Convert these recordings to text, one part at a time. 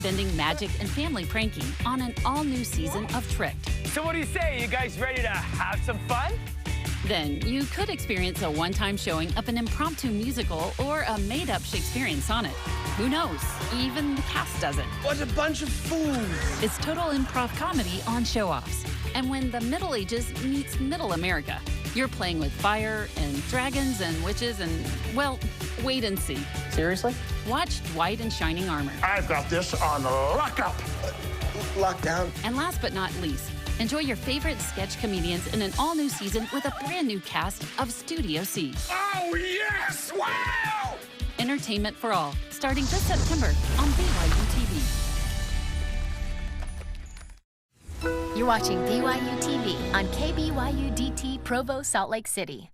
bending magic and family pranking on an all-new season of Tricked. So what do you say? You guys ready to have some fun? Then you could experience a one-time showing of an impromptu musical or a made-up Shakespearean sonnet. Who knows? Even the cast does it. What a bunch of fools! It's total improv comedy on show-offs. And when the Middle Ages meets Middle America, you're playing with fire and dragons and witches and, well, wait and see. Seriously? Watch White in Shining Armor. I've got this on lockup. Lockdown. And last but not least, enjoy your favorite sketch comedians in an all-new season with a brand new cast of Studio C. Oh, yes! Wow! Entertainment for all, starting this September on BYU TV. You're watching BYU TV on KBYU DT Provo, Salt Lake City.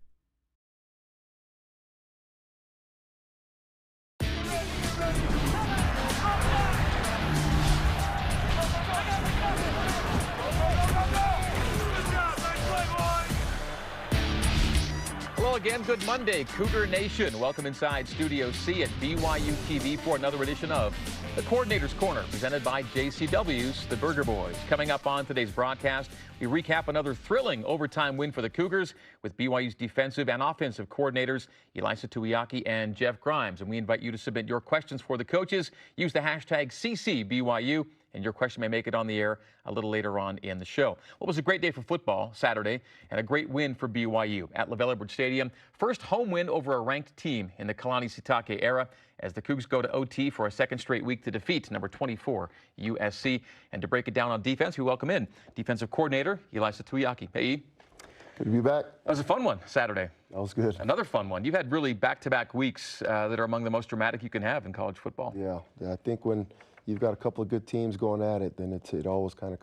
Hello again, good Monday, Cougar Nation. Welcome inside Studio C at BYU TV for another edition of the Coordinator's Corner, presented by JCW's The Burger Boys. Coming up on today's broadcast, we recap another thrilling overtime win for the Cougars with BYU's defensive and offensive coordinators, Elisa Tuiaki and Jeff Grimes. And we invite you to submit your questions for the coaches. Use the hashtag CCBYU. And your question may make it on the air a little later on in the show. Well, it was a great day for football Saturday and a great win for BYU at LaVell Edwards Stadium. First home win over a ranked team in the Kalani Sitake era as the Cougs go to OT for a second straight week to defeat number 24 USC. And to break it down on defense, we welcome in defensive coordinator Elisa Tuiaki. Hey, E. Good to be back. That was a fun one Saturday. That was good. Another fun one. You've had really back-to-back weeks that are among the most dramatic you can have in college football. Yeah, I think when you've got a couple of good teams going at it, then it always comes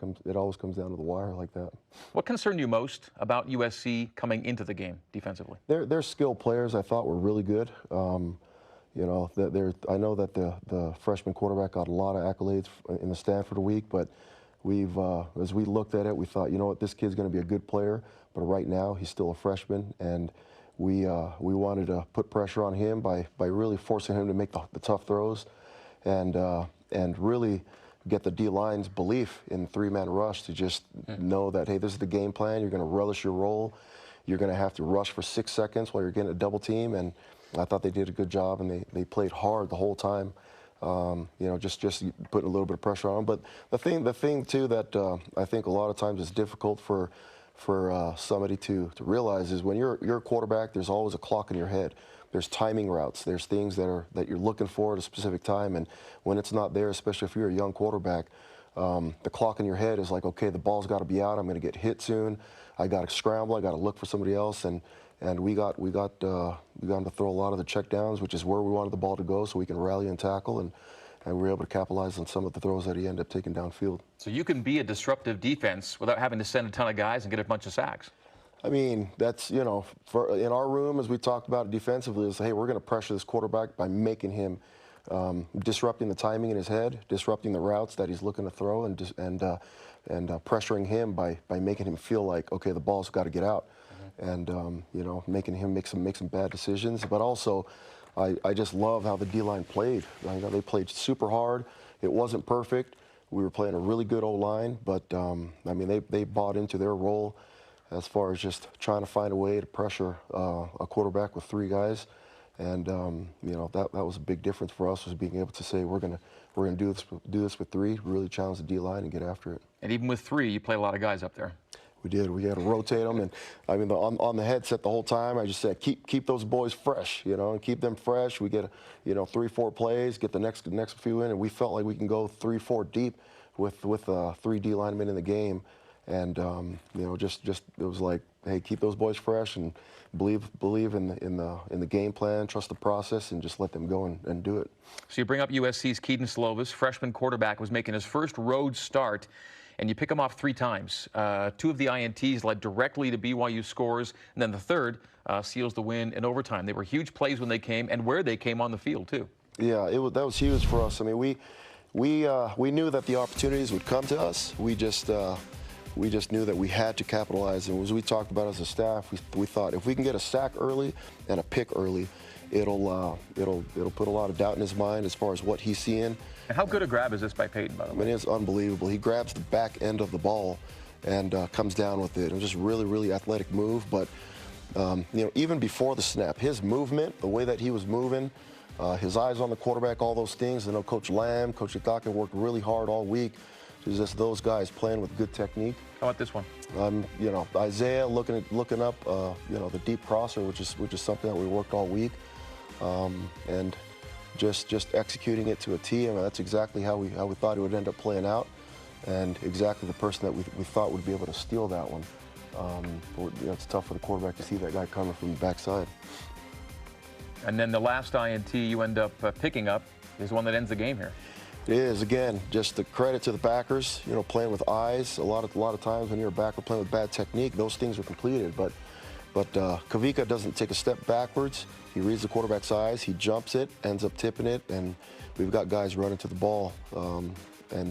down to the wire like that. What concerned you most about USC coming into the game defensively? Their skilled players I thought were really good. You know, I know that the freshman quarterback got a lot of accolades in the Stanford week, but as we looked at it, we thought, you know what, this kid's going to be a good player, but right now he's still a freshman, and we wanted to put pressure on him by really forcing him to make the tough throws, and really get the D-line's belief in three-man rush to just know that, hey, this is the game plan. You're going to relish your role. You're going to have to rush for 6 seconds while you're getting a double team. And I thought they did a good job, and they played hard the whole time. You know, just putting a little bit of pressure on them. But the thing too that I think a lot of times is difficult for somebody to realize is when you're a quarterback, there's always a clock in your head. There's timing routes. There's things that you're looking for at a specific time, and when it's not there, especially if you're a young quarterback, the clock in your head is like, okay, the ball's got to be out. I'm going to get hit soon. I got to scramble. I got to look for somebody else, and we got to throw a lot of the checkdowns, which is where we wanted the ball to go, so we can rally and tackle, and we were able to capitalize on some of the throws that he ended up taking downfield. So you can be a disruptive defense without having to send a ton of guys and get a bunch of sacks. I mean, that's, you know, in our room, as we talked about defensively, is, hey, we're going to pressure this quarterback by making him, disrupting the timing in his head, disrupting the routes that he's looking to throw, and pressuring him by making him feel like, okay, the ball's got to get out, and you know, making him make some bad decisions. But also, I just love how the D-line played. They played super hard. It wasn't perfect. We were playing a really good O-line, but I mean, they bought into their role as far as just trying to find a way to pressure a quarterback with three guys, and you know, that was a big difference for us, was being able to say we're gonna do this with three, really challenge the D-line and get after it. And even with three, you play a lot of guys up there. We did. We had to rotate them, and I mean, on the headset the whole time, I just said keep those boys fresh, you know, and keep them fresh. We get 3-4 plays, get the next few in, and we felt like we can go 3-4 deep with 3 D linemen in the game. And you know, just it was like, hey, keep those boys fresh and believe in the game plan, trust the process, and just let them go and do it. So you bring up USC's Keaton Slovis, freshman quarterback, was making his first road start, and you pick him off 3 times. 2 of the INTs led directly to BYU scores, and then the third seals the win in overtime. They were huge plays when they came, and where they came on the field too. Yeah, that was huge for us. I mean, we knew that the opportunities would come to us. We just knew that we had to capitalize, and as we talked about as a staff, we thought if we can get a sack early and a pick early, it'll put a lot of doubt in his mind as far as what he's seeing. And how good a grab is this by Peyton, by the way? I mean, it's unbelievable. He grabs the back end of the ball and comes down with it. It was just really, really athletic move. But even before the snap, his movement, the way that he was moving, his eyes on the quarterback, all those things. I know Coach Lamb, Coach Itaka worked really hard all week. It's just those guys playing with good technique. How about this one? Isaiah looking up, the deep crosser, which is something that we worked all week, and just executing it to a T. I mean, that's exactly how we thought it would end up playing out, and exactly the person that we thought would be able to steal that one. It's tough for the quarterback to see that guy coming from the backside. And then the last INT you end up picking up is one that ends the game here. It is, again, just the credit to the backers, playing with eyes. A lot of times when you're a backer playing with bad technique, those things are completed. But Kavika doesn't take a step backwards. He reads the quarterback's eyes, he jumps it, ends up tipping it, and we've got guys running to the ball, and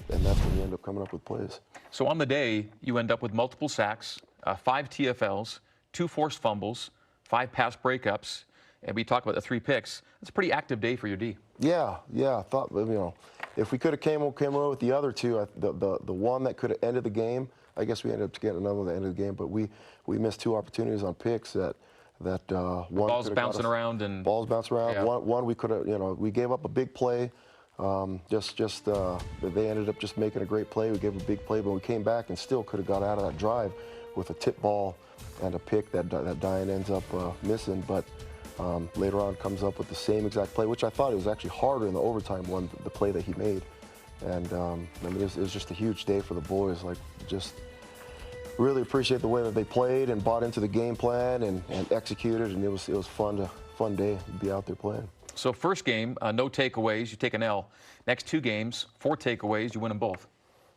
that's when you end up coming up with plays. So on the day, you end up with multiple sacks, 5 TFLs, 2 forced fumbles, 5 pass breakups, and we talked about the 3 picks. It's a pretty active day for your D. Yeah. I thought, if we could have came away with the other 2, the one that could have ended the game, I guess we ended up getting another that ended the game. But we missed 2 opportunities on picks that one balls bouncing around and balls bounce around. Yeah. One we could have, we gave up a big play. They ended up just making a great play. We gave a big play, but we came back and still could have got out of that drive with a tip ball and a pick that Diane ends up missing. But later on comes up with the same exact play, which I thought it was actually harder in the overtime one, the play that he made. And it was just a huge day for the boys. Like, just really appreciate the way that they played and bought into the game plan and executed. And it was fun day to be out there playing. So first game, no takeaways, you take an L. Next 2 games, 4 takeaways, you win them both.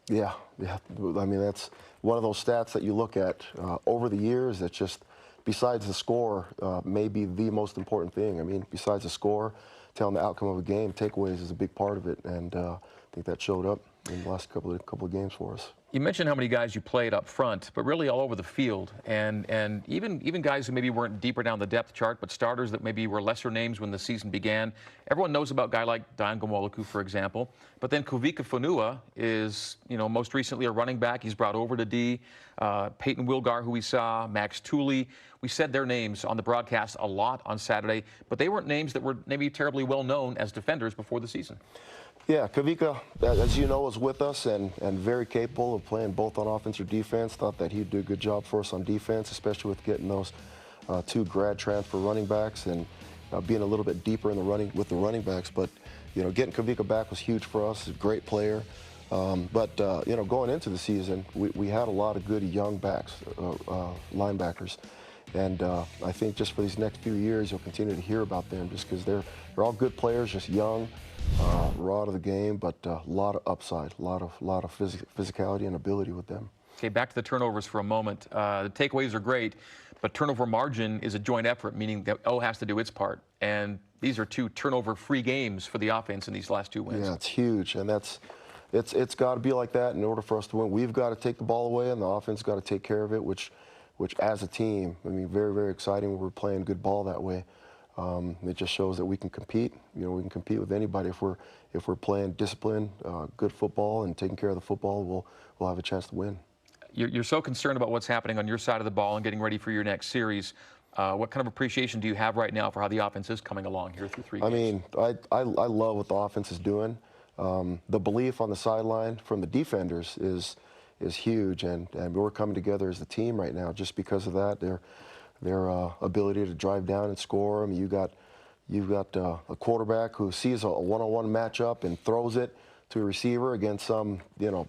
Yeah. I mean, that's one of those stats that you look at over the years that just, besides the score, may be the most important thing. I mean, besides the score, telling the outcome of a game, takeaways is a big part of it, and I think that showed up in the last couple of games for us. You mentioned how many guys you played up front, but really all over the field, and even guys who maybe weren't deeper down the depth chart, but starters that maybe were lesser names when the season began. Everyone knows about a guy like Diane Gomolaku, for example, but then Kavika Fonua is, most recently a running back. He's brought over to D. Peyton Wilgar, who we saw, Max Tooley. We said their names on the broadcast a lot on Saturday, but they weren't names that were maybe terribly well known as defenders before the season. Yeah, Kavika, as you know, was with us and very capable of playing both on offense or defense. Thought that he'd do a good job for us on defense, especially with getting those 2 grad transfer running backs and being a little bit deeper in the running backs. But getting Kavika back was huge for us. He's a great player. But going into the season, we had a lot of good young backs, linebackers. And I think just for these next few years, you'll continue to hear about them just because they're all good players, just young, raw to the game, but a lot of upside, a lot of physicality and ability with them. Okay, back to the turnovers for a moment. The takeaways are great, but turnover margin is a joint effort, meaning that O has to do its part. And these are 2 turnover-free games for the offense in these last 2 wins. Yeah, it's huge, and it's got to be like that in order for us to win. We've got to take the ball away, and the offense got to take care of it, which as a team, I mean, very, very exciting when we're playing good ball that way. It just shows that we can compete. We can compete with anybody if we're playing disciplined, good football, and taking care of the football. We'll have a chance to win. You're so concerned about what's happening on your side of the ball and getting ready for your next series. What kind of appreciation do you have right now for how the offense is coming along here through 3 games? I mean, I love what the offense is doing. The belief on the sideline from the defenders is huge, and we're coming together as a team right now just because of that. Their ability to drive down and score. I mean, you've got a quarterback who sees a one-on-one matchup and throws it to a receiver against some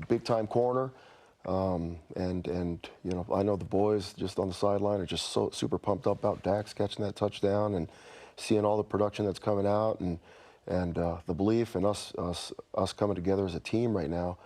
big-time corner. And I know the boys just on the sideline are just so super pumped up about Dax catching that touchdown and seeing all the production that's coming out and the belief in us coming together as a team right now.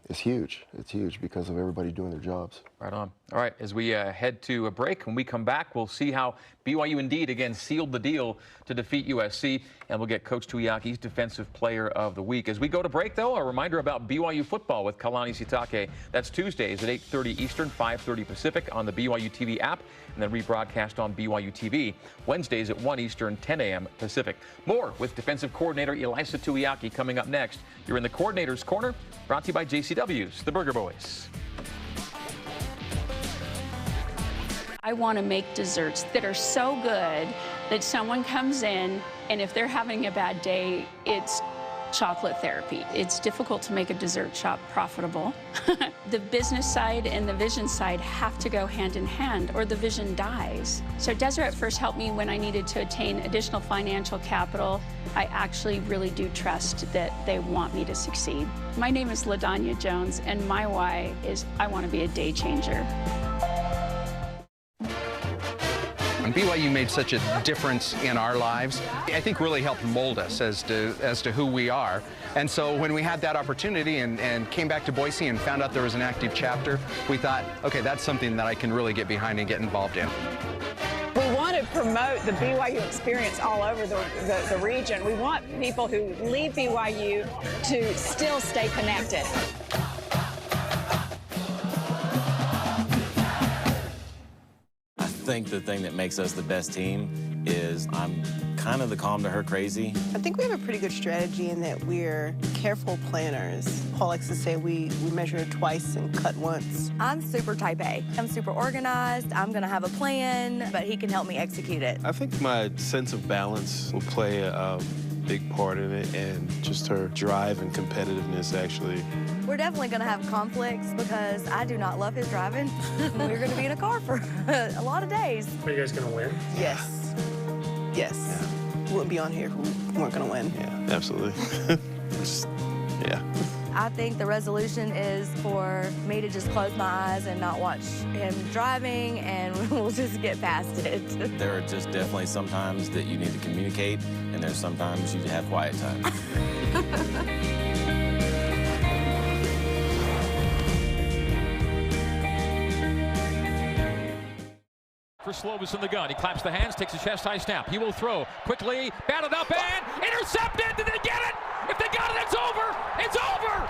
is huge. It's huge because of everybody doing their jobs. Right on. All right, as we head to a break, when we come back, we'll see how BYU indeed again sealed the deal to defeat USC, and we'll get Coach Tuiaki's Defensive Player of the Week. As we go to break, though, a reminder about BYU football with Kalani Sitake. That's Tuesdays at 8:30 Eastern, 5:30 Pacific on the BYU TV app, and then rebroadcast on BYU TV. Wednesdays at 1 Eastern, 10 a.m. Pacific. More with Defensive Coordinator Elisa Tuiaki coming up next. You're in the Coordinator's Corner, brought to you by JCW's, the Burger Boys. I want to make desserts that are so good that someone comes in, and if they're having a bad day, it's chocolate therapy. It's difficult to make a dessert shop profitable. The business side and the vision side have to go hand in hand, or the vision dies. So Deseret first helped me when I needed to attain additional financial capital. I actually really do trust that they want me to succeed. My name is LaDanya Jones, and my why is I want to be a day changer. And BYU made such a difference in our lives, I think really helped mold us as to who we are. And so when we had that opportunity and came back to Boise and found out there was an active chapter, we thought, okay, that's something that I can really get behind and get involved in. We want to promote the BYU experience all over the region. We want people who leave BYU to still stay connected. I think the thing that makes us the best team is I'm kind of the calm to her crazy. I think we have a pretty good strategy in that we're careful planners. Paul likes to say we measure twice and cut once. I'm super type A. I'm super organized. I'm going to have a plan, but he can help me execute it. I think my sense of balance will play a big part in it, and just her drive and competitiveness, actually. We're definitely going to have conflicts because I do not love his driving. We're going to be in a car for a lot of days. Are you guys going to win? Yes. Yes. Yeah. We wouldn't be on here if we weren't going to win. Yeah, absolutely. Yeah. I think the resolution is for me to just close my eyes and not watch him driving, and we'll just get past it. There are just definitely sometimes that you need to communicate, and there's sometimes you have quiet time. For Slovis in the gun. He claps the hands, takes a chest-high snap. He will throw quickly, batted up and intercepted. Did they get it? If they got it, it's over. It's over.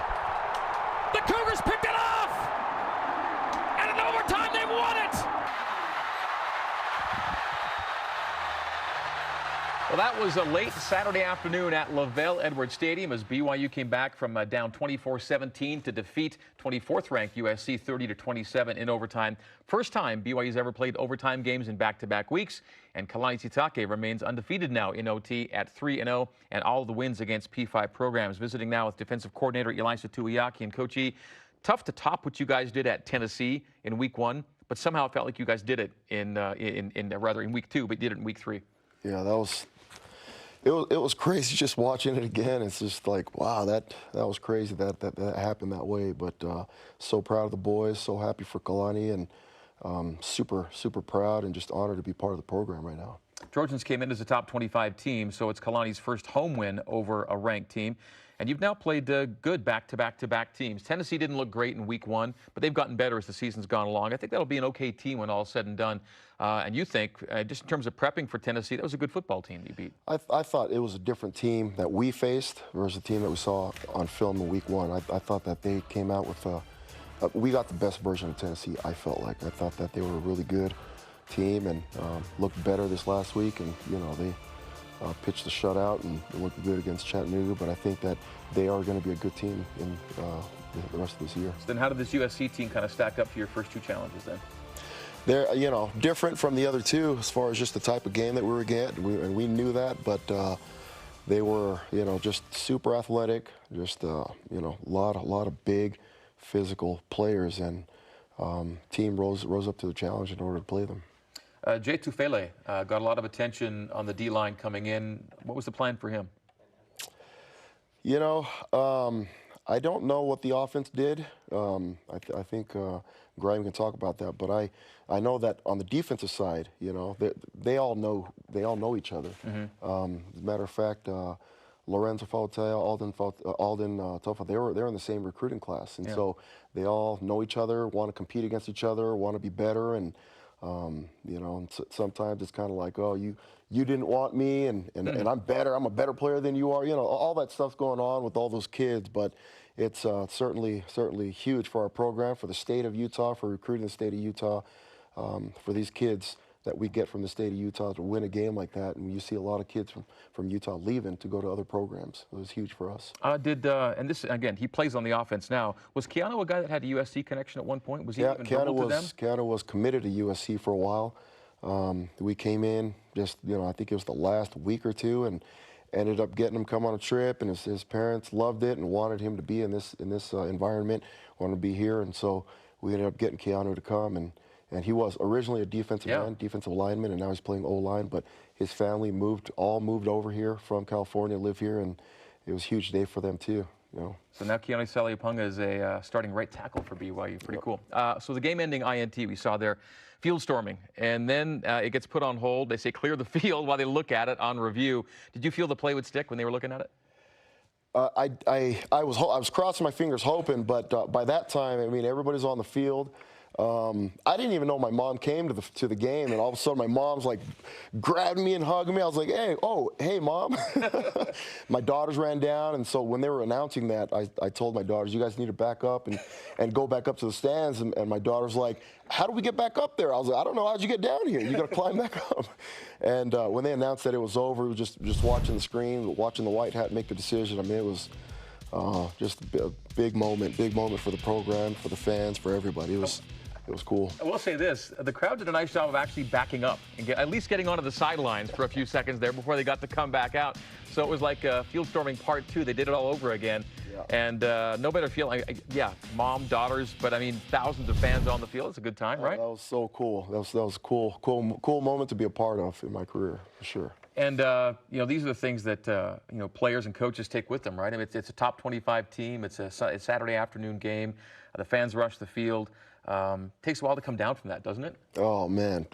The Cougars picked it off. And in overtime, they won it. Well, that was a late Saturday afternoon at Wrubell Edwards Stadium as BYU came back from down 24-17 to defeat 24th-ranked USC 30-27 in overtime. First time BYU's ever played overtime games in back-to-back weeks, and Kalani Sitake remains undefeated now in OT at 3-0, and all of the wins against P5 programs. Visiting now with defensive coordinator Elisa Tuiaki. And Coach E, tough to top what you guys did at Tennessee in week 1, but somehow it felt like you guys did it in week 2, but did it in week 3. Yeah, it was crazy just watching it again. It's just like, wow, that was crazy that happened that way. But so proud of the boys, so happy for Kalani, and super proud and just honored to be part of the program right now. Trojans came in as a top 25 team, so it's Kalani's first home win over a ranked team. And you've now played good back-to-back teams. Tennessee didn't look great in week 1, but they've gotten better as the season's gone along. I think that'll be an okay team when all's said and done. And you think, just in terms of prepping for Tennessee, that was a good football team you beat. I thought it was a different team that we faced versus the team that we saw on film in week 1. I thought that they came out with we got the best version of Tennessee, I felt like. I thought that they were a really good team and looked better this last week. And, you know, they pitched the shutout and looked good against Chattanooga, but I think that they are going to be a good team in the rest of this year. So then how did this USC team kind of stack up to your first 2 challenges then? They're, you know, different from the other 2 as far as just the type of game that we were getting, and we knew that, but they were, you know, just super athletic, just, you know, a lot of big physical players, and team rose up to the challenge in order to play them. Jay Tufele got a lot of attention on the D-line coming in. What was the plan for him? You know, I don't know what the offense did. I think Graham can talk about that, but I know that on the defensive side, you know, they all know each other. Mm-hmm. As a matter of fact, Lorenzo Fauteuil, Alden Tofa, they're in the same recruiting class, and so they all know each other, want to compete against each other, want to be better, and sometimes it's kind of like, oh, you didn't want me, and I'm better. I'm a better player than you are. All that stuff's going on with all those kids, but it's certainly huge for our program, for the state of Utah, for recruiting the state of Utah, for these kids that we get from the state of Utah to win a game like that. And you see a lot of kids from Utah leaving to go to other programs. It was huge for us. And this, again, he plays on the offense now. Was Keanu a guy that had a USC connection at one point? Was he even dribbled to them? Keanu was committed to USC for a while. We came in just, I think it was the last week or two, and ended up getting him come on a trip, and his parents loved it and wanted him to be in this environment, wanted to be here, and so we ended up getting Keanu to come, and he was originally a defensive lineman, and now he's playing O-line, but his family moved over here from California, live here, and it was a huge day for them too. So now Keanu Saliapunga is a starting right tackle for BYU. Pretty cool. So the game-ending INT we saw there, field storming, and then it gets put on hold. They say clear the field while they look at it on review. Did you feel the play would stick when they were looking at it? I was crossing my fingers hoping, but by that time, I mean, everybody's on the field. I didn't even know my mom came to the game, and all of a sudden my mom's like grabbing me and hugging me. I was like, hey, Mom. My daughters ran down, and so when they were announcing that, I told my daughters, you guys need to back up and go back up to the stands. And my daughter's like, how do we get back up there? I was like, I don't know. How'd you get down here? You got to climb back up. And when they announced that it was over, we were just watching the screen, watching the white hat make the decision. I mean, it was just a big moment for the program, for the fans, for everybody. It was cool. I will say this, the crowd did a nice job of actually backing up and at least getting onto the sidelines for a few seconds there before they got to come back out. So it was like field storming part 2. They did it all over again. And no better feeling. Mom, daughters, but I mean, thousands of fans on the field. It's a good time, right? That was so cool. That was a cool moment to be a part of in my career, for sure. And, these are the things that, players and coaches take with them, right? I mean, it's a top 25 team. It's a Saturday afternoon game. The fans rush the field. Takes a while to come down from that, doesn't it? Oh, man.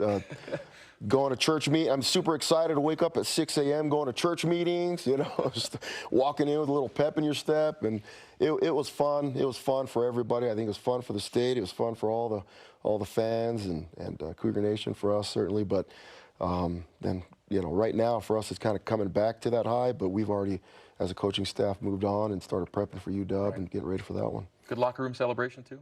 Going to church meeting. I'm super excited to wake up at 6 a.m., going to church meetings, just walking in with a little pep in your step. And it was fun. It was fun for everybody. I think it was fun for the state. It was fun for all the fans and Cougar Nation for us, certainly. But then, right now for us, it's kind of coming back to that high. But we've already, as a coaching staff, moved on and started prepping for UW and getting ready for that one. Good locker room celebration, too?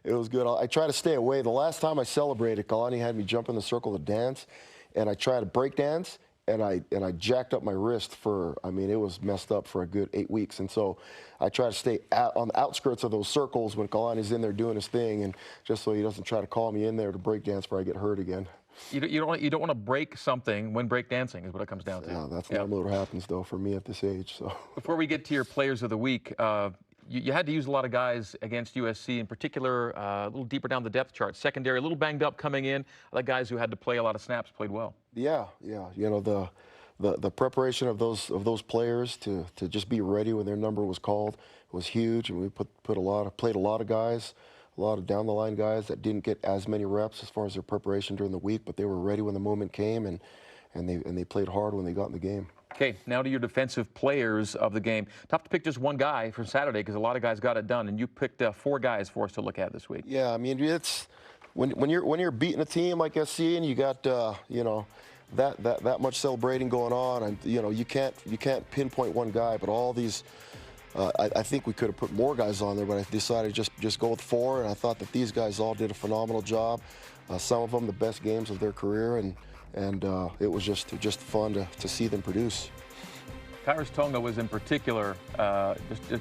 It was good. I try to stay away. The last time I celebrated, Kalani had me jump in the circle to dance, and I tried to break dance, and I jacked up my wrist it was messed up for a good 8 weeks. And so I try to stay on the outskirts of those circles when Kalani's in there doing his thing, and just so he doesn't try to call me in there to break dance before I get hurt again. You don't want to break something when break dancing is what it comes down to. Yeah, that's normally what happens, though, for me at this age. So before we get to your players of the week, you had to use a lot of guys against USC, in particular, a little deeper down the depth chart. Secondary, a little banged up coming in. The guys who had to play a lot of snaps played well. Yeah. The preparation of those players to just be ready when their number was called was huge, and we played a lot of guys, a lot of down the line guys that didn't get as many reps as far as their preparation during the week, but they were ready when the moment came, and they played hard when they got in the game. Okay, now to your defensive players of the game. Tough to pick just one guy for Saturday because a lot of guys got it done, and you picked 4 guys for us to look at this week. Yeah, I mean, it's when you're beating a team like SC and you got that much celebrating going on, and you can't pinpoint one guy, but all these. I think we could have put more guys on there, but I decided just go with 4, and I thought that these guys all did a phenomenal job. Some of them the best games of their career, and it was just fun to see them produce. Tyrus Tonga was in particular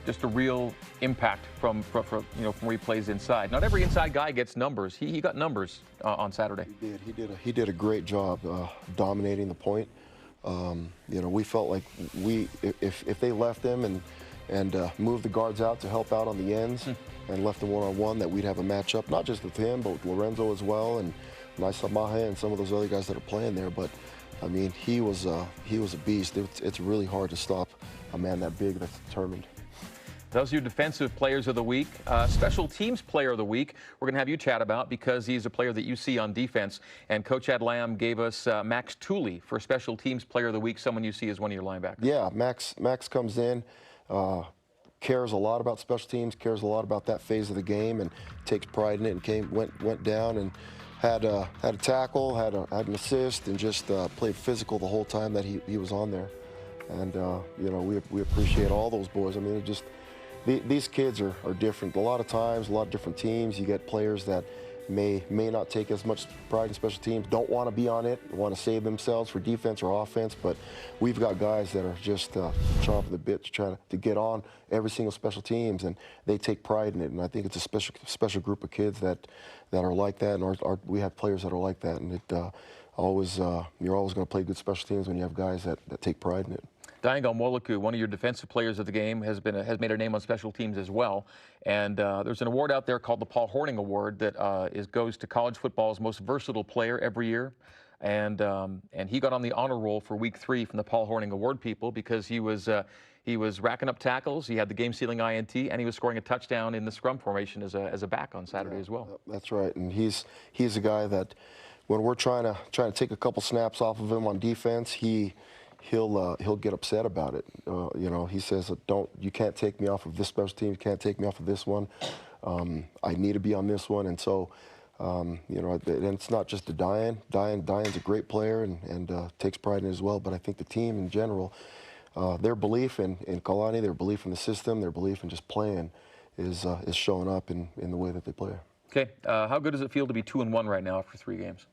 just a real impact from where he plays inside. Not every inside guy gets numbers. He got numbers on Saturday. He did a great job dominating the point. We felt like if they left him and moved the guards out to help out on the ends and left them one-on-one, that we'd have a matchup, not just with him, but with Lorenzo as well, and Naisa Mahe and some of those other guys that are playing there. But I mean, he was a beast. It's really hard to stop a man that big that's determined. Those are your defensive players of the week. Special teams player of the week, we're going to have you chat about because he's a player that you see on defense. And Coach Ed Lamb gave us Max Tooley for special teams player of the week, someone you see as one of your linebackers. Yeah, Max comes in, cares a lot about special teams, cares a lot about that phase of the game, and takes pride in it. And went down and had a tackle, had an assist, and just played physical the whole time that he was on there. And you know, we appreciate all those boys. I mean, just these kids are different. A lot of times, a lot of different teams, you get players that may not take as much pride in special teams, don't want to be on it, want to save themselves for defense or offense, but we've got guys that are just chomping the bit to try to get on every single special teams, and they take pride in it. And I think it's a special group of kids that are like that, and we have players that are like that, and you're always going to play good special teams when you have guys that take pride in it. Diango Moluku, one of your defensive players of the game, has made her name on special teams as well. And there's an award out there called the Paul Hornung Award that goes to college football's most versatile player every year. And he got on the honor roll for week 3 from the Paul Hornung Award people because he was racking up tackles, he had the game-sealing INT, and he was scoring a touchdown in the scrum formation as a back on Saturday as well. That's right, and he's a guy that when we're trying to take a couple snaps off of him on defense, he'll get upset about it. You know, he says, you can't take me off of this special team, you can't take me off of this one. I need to be on this one. And so, you know, and it's not just to Dian's a great player and takes pride in it as well. But I think the team in general, their belief in Kalani, their belief in the system, their belief in just playing is showing up in the way that they play. Okay, how good does it feel to be 2-1 right now after 3 games?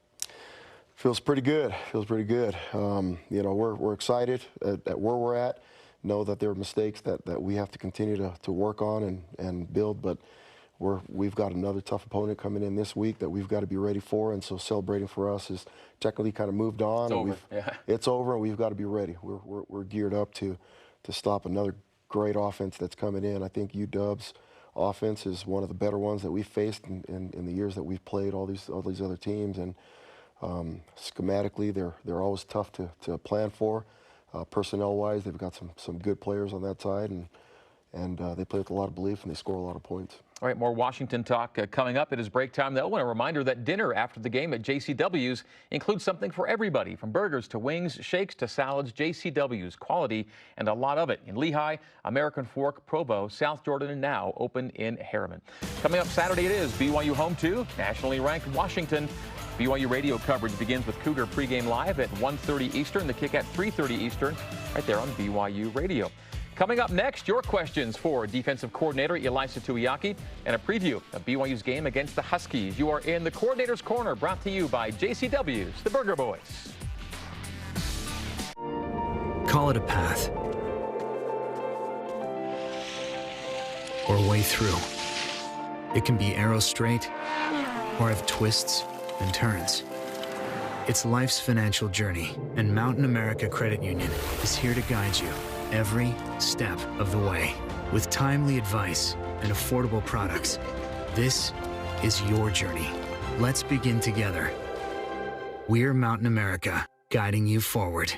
Feels pretty good. Feels pretty good. You know, we're excited at where we're at. Know that there are mistakes that we have to continue to work on and build, but we've got another tough opponent coming in this week that we've got to be ready for. And so celebrating for us is technically kind of moved on. It's over. Yeah. It's over, and we've got to be ready. We're geared up to stop another great offense that's coming in. I think UW's offense is one of the better ones that we've faced in the years that we've played all these other teams. And schematically, they're always tough to plan for. Personnel-wise, they've got some good players on that side, and they play with a lot of belief, and they score a lot of points. All right, more Washington talk coming up. It is break time, though. And a reminder that dinner after the game at JCW's includes something for everybody, from burgers to wings, shakes to salads. JCW's quality and a lot of it in Lehigh, American Fork, Provo, South Jordan, and now open in Harriman. Coming up Saturday, it is BYU home to nationally ranked Washington. BYU radio coverage begins with Cougar pregame live at 1:30 Eastern. The kick at 3:30 Eastern, right there on BYU Radio. Coming up next, your questions for defensive coordinator Ilaisa Tuiaki and a preview of BYU's game against the Huskies. You are in the Coordinator's Corner, brought to you by JCW's The Burger Boys. Call it a path or a way through. It can be arrow straight or have twists and turns. It's life's financial journey, and Mountain America Credit Union is here to guide you every step of the way. With timely advice and affordable products, this is your journey. Let's begin together. We're Mountain America, guiding you forward.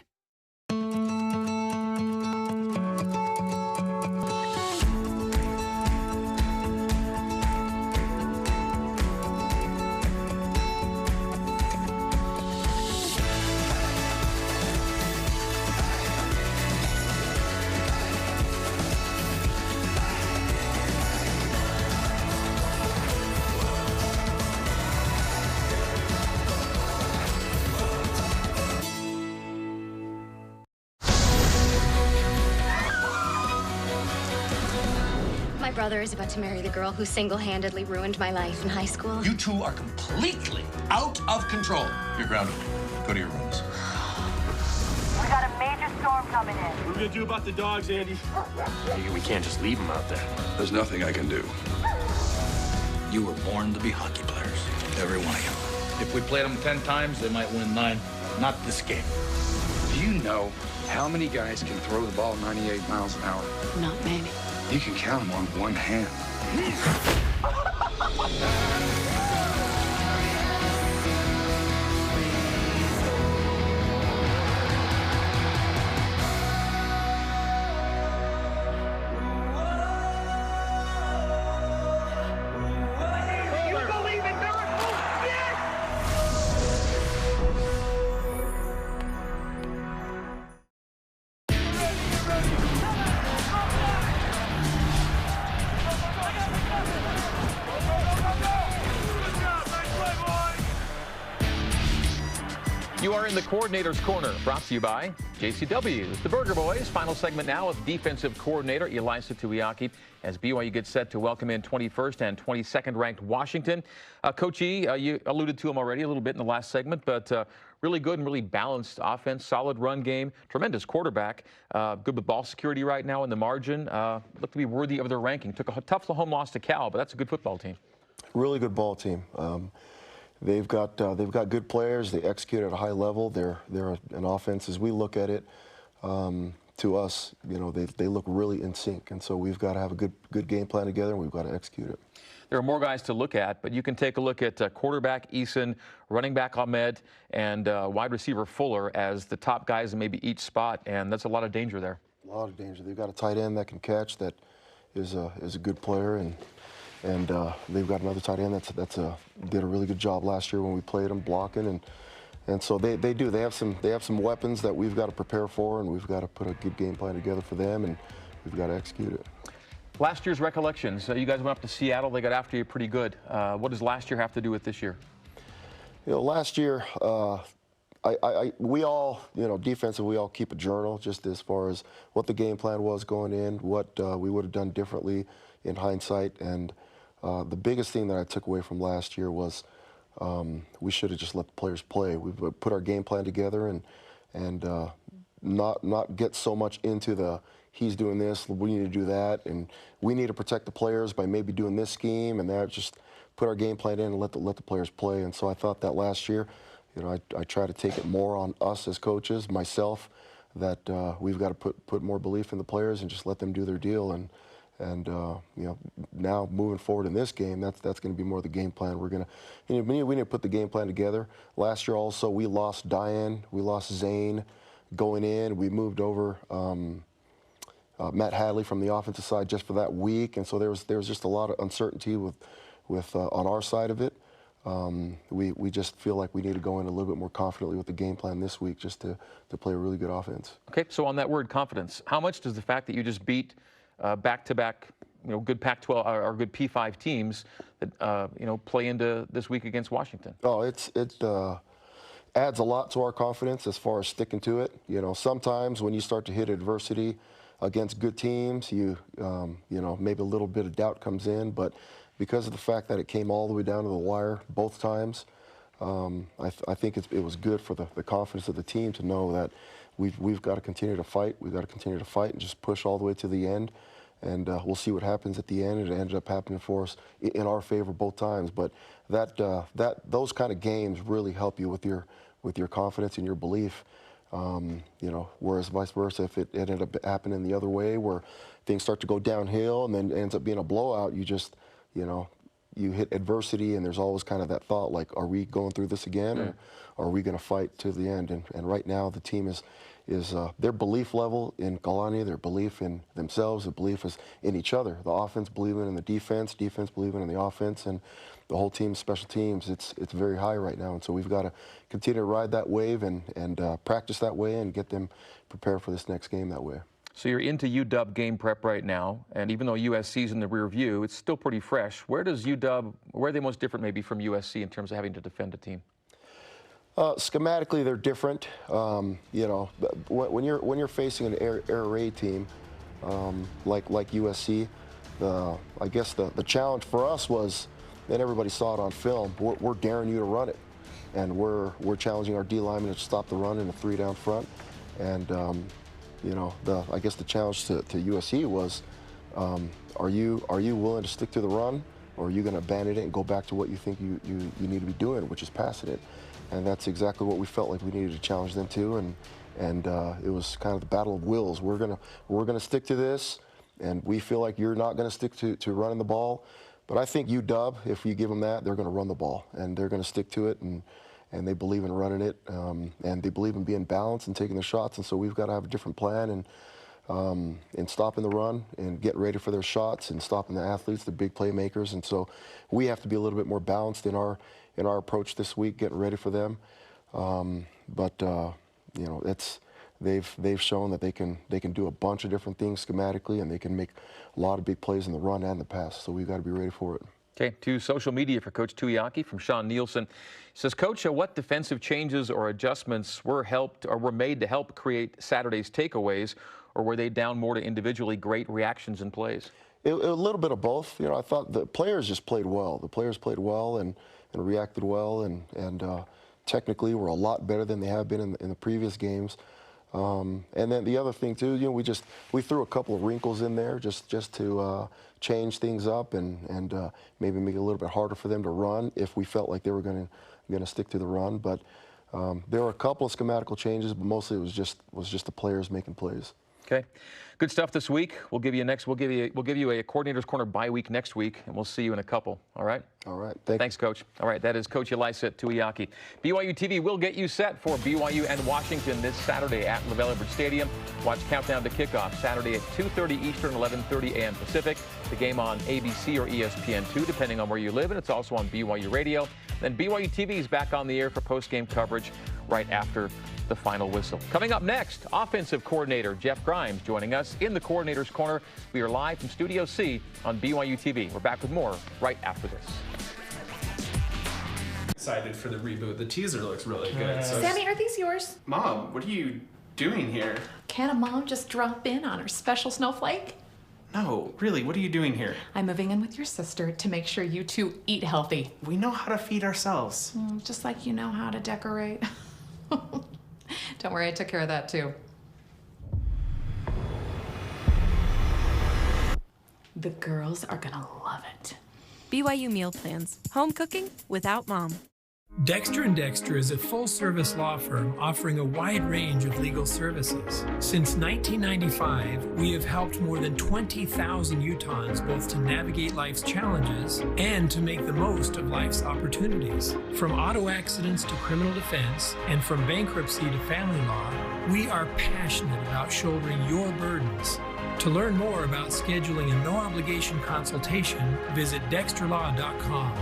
My brother is about to marry the girl who single-handedly ruined my life in high school. You two are completely out of control. You're grounded. Go to your rooms. We got a major storm coming in. What are we gonna do about the dogs, Andy? We can't just leave them out there. There's nothing I can do. You were born to be hockey players, every one of you. If we played them 10 times, they might win 9. Not this game. Do you know how many guys can throw the ball 98 miles an hour? Not many. You can count them on one hand. You are in the Coordinator's Corner, brought to you by JCW. The Burger Boys. Final segment now with defensive coordinator Elisa Tuiaki as BYU gets set to welcome in 21st and 22nd ranked Washington. Coach E, you alluded to him already a little bit in the last segment, but really good and really balanced offense, solid run game, tremendous quarterback, good with ball security right now in the margin. Looked to be worthy of their ranking. Took a tough home loss to Cal, but that's a good football team. Really good ball team. They've got good players. They execute at a high level. They're an offense, as we look at it, to us, you know, they look really in sync. And so we've got to have a good game plan together, and we've got to execute it. There are more guys to look at, but you can take a look at quarterback Eason, running back Ahmed, and wide receiver Fuller as the top guys in maybe each spot, and that's a lot of danger there. A lot of danger. They've got a tight end that can catch, that is a good player, and they've got another tight end did a really good job last year when we played them blocking, and so they have some weapons that we've got to prepare for, and we've got to put a good game plan together for them, and we've got to execute it. Last year's recollections. You guys went up to Seattle. They got after you pretty good. What does last year have to do with this year? You know, last year, we all, you know, defensive, we all keep a journal just as far as what the game plan was going in, what we would have done differently in hindsight, and the biggest thing that I took away from last year was we should have just let the players play. We put our game plan together and not get so much into the he's doing this, we need to do that, and we need to protect the players by maybe doing this scheme and that. Just put our game plan in and let the players play. And so I thought that last year, you know, I try to take it more on us as coaches, myself, that we've got to put more belief in the players and just let them do their deal. And you know, now moving forward in this game, that's going to be more the game plan. We're going to, you know, we need to put the game plan together. Last year also, we lost Diane, we lost Zane going in. We moved over Matt Hadley from the offensive side just for that week, and so there was just a lot of uncertainty with on our side of it. We just feel like we need to go in a little bit more confidently with the game plan this week, just to play a really good offense. Okay, so on that word confidence, how much does the fact that you just beat back-to-back, you know, good Pac-12 or good P5 teams that you know, play into this week against Washington? Oh, it adds a lot to our confidence as far as sticking to it. You know, sometimes when you start to hit adversity against good teams, you know, maybe a little bit of doubt comes in, but because of the fact that it came all the way down to the wire both times, I think it was good for the confidence of the team to know that we've got to continue to fight. We've got to continue to fight and just push all the way to the end, and we'll see what happens at the end. It ended up happening for us in our favor both times, but those kind of games really help you with your confidence and your belief. You know, whereas vice versa, if it ended up happening the other way, where things start to go downhill and then it ends up being a blowout, you just, you know, you hit adversity, and there's always kind of that thought, like, are we going through this again, or are we going to fight to the end? And right now, the team is their belief level in Kalani, their belief in themselves, their belief is in each other. The offense believing in the defense believing in the offense, and the whole team, special teams, it's very high right now. And so we've got to continue to ride that wave and practice that way and get them prepared for this next game that way. So you're into UW game prep right now, and even though USC's in the rear view, it's still pretty fresh. Where are they most different maybe from USC in terms of having to defend a team? Schematically, they're different. You know, when you're facing an air raid team like USC, I guess the challenge for us was, and everybody saw it on film, we're daring you to run it, and we're challenging our D linemen to stop the run in a 3-down front, and you know, I guess the challenge to USC was, are you willing to stick to the run, or are you going to abandon it and go back to what you think you need to be doing, which is passing it? And that's exactly what we felt like we needed to challenge them to, and it was kind of the battle of wills. We're gonna stick to this, and we feel like you're not going to stick to running the ball. But I think UW, if you give them that, they're going to run the ball, and they're going to stick to it, and they believe in running it, and they believe in being balanced and taking the shots. And so we've got to have a different plan and stopping the run and getting ready for their shots and stopping the athletes, the big playmakers. And so we have to be a little bit more balanced in our approach this week, getting ready for them. But you know, they've shown that they can do a bunch of different things schematically, and they can make a lot of big plays in the run and the pass. So we've got to be ready for it. Okay, to social media for Coach Tuiaki from Sean Nielsen. He says, Coach, what defensive changes or adjustments were made to help create Saturday's takeaways, or were they down more to individually great reactions and plays? A little bit of both. You know, I thought the players just played well. The players played well and reacted well, and technically were a lot better than they have been in the previous games. And then the other thing too, you know, we threw a couple of wrinkles in there just to change things up and maybe make it a little bit harder for them to run if we felt like they were going to stick to the run. But there were a couple of schematical changes, but mostly it was just the players making plays. Okay, good stuff this week. We'll give you a coordinator's corner bye week next week, and we'll see you in a couple. All right. All right. Thanks, Coach. All right, that is Coach Elisa Tuiaki. BYU TV will get you set for BYU and Washington this Saturday at Wrubell Edwards Stadium. Watch Countdown to Kickoff Saturday at 2:30 Eastern, 11:30 a.m. Pacific. The game on ABC or ESPN2, depending on where you live, and it's also on BYU Radio. Then BYU TV is back on the air for post-game coverage right after the final whistle. Coming up next, offensive coordinator Jeff Grimes joining us in the Coordinator's Corner. We are live from Studio C on BYU TV. We're back with more right after this. Excited for the reboot. The teaser looks really good. So Sammy, are these yours? Mom, what are you doing here? Can a mom just drop in on her special snowflake? No, really, what are you doing here? I'm moving in with your sister to make sure you two eat healthy. We know how to feed ourselves. Just like you know how to decorate. Don't worry, I took care of that too. The girls are gonna love it. BYU Meal Plans. Home cooking without mom. Dexter & Dexter is a full-service law firm offering a wide range of legal services. Since 1995, we have helped more than 20,000 Utahns both to navigate life's challenges and to make the most of life's opportunities. From auto accidents to criminal defense, and from bankruptcy to family law, we are passionate about shouldering your burdens. To learn more about scheduling a no-obligation consultation, visit dexterlaw.com.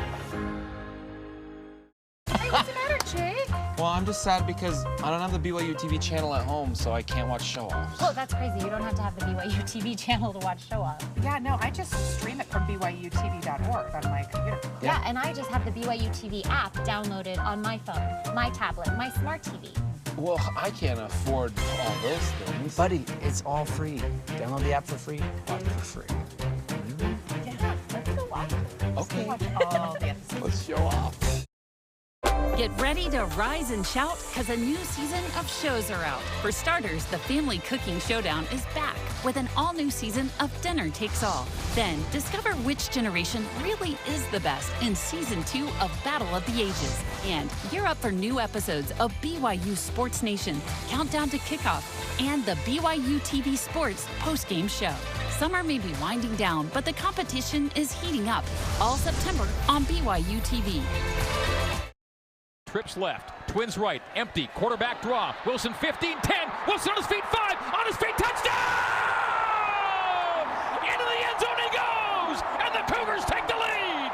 Hey, what's the matter, Jake? Well, I'm just sad because I don't have the BYU TV channel at home, so I can't watch show-offs. Well, that's crazy. You don't have to have the BYU TV channel to watch show-offs. Yeah, no, I just stream it from BYUtv.org on my computer. Yeah, and I just have the BYU TV app downloaded on my phone, my tablet, my smart TV. Well, I can't afford all those things. Buddy, it's all free. Download the app for free, watch it for free. Yeah, let's go watch it. Okay. Let's go watch all the episodes. Let's show off. Get ready to rise and shout because a new season of shows are out. For starters, the Family Cooking Showdown is back with an all-new season of Dinner Takes All. Then discover which generation really is the best in Season 2 of Battle of the Ages. And gear up for new episodes of BYU Sports Nation, Countdown to Kickoff, and the BYU TV Sports post-game show. Summer may be winding down, but the competition is heating up. All September on BYU TV. Trips left, Twins right, empty, quarterback draw. Wilson 15, 10, Wilson on his feet, 5, on his feet, touchdown! Into the end zone he goes, and the Cougars take the lead!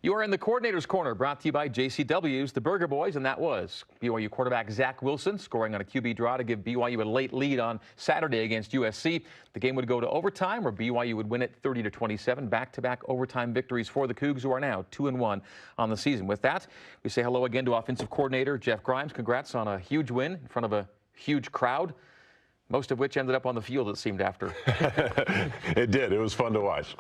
You are in the Coordinator's Corner, brought to you by JCW's, the Burger Boys, and that was BYU quarterback Zach Wilson scoring on a QB draw to give BYU a late lead on Saturday against USC. The game would go to overtime, where BYU would win it 30-27. Back-to-back overtime victories for the Cougs, who are now 2-1 on the season. With that, we say hello again to offensive coordinator Jeff Grimes. Congrats on a huge win in front of a huge crowd, most of which ended up on the field, it seemed, after. It did. It was fun to watch.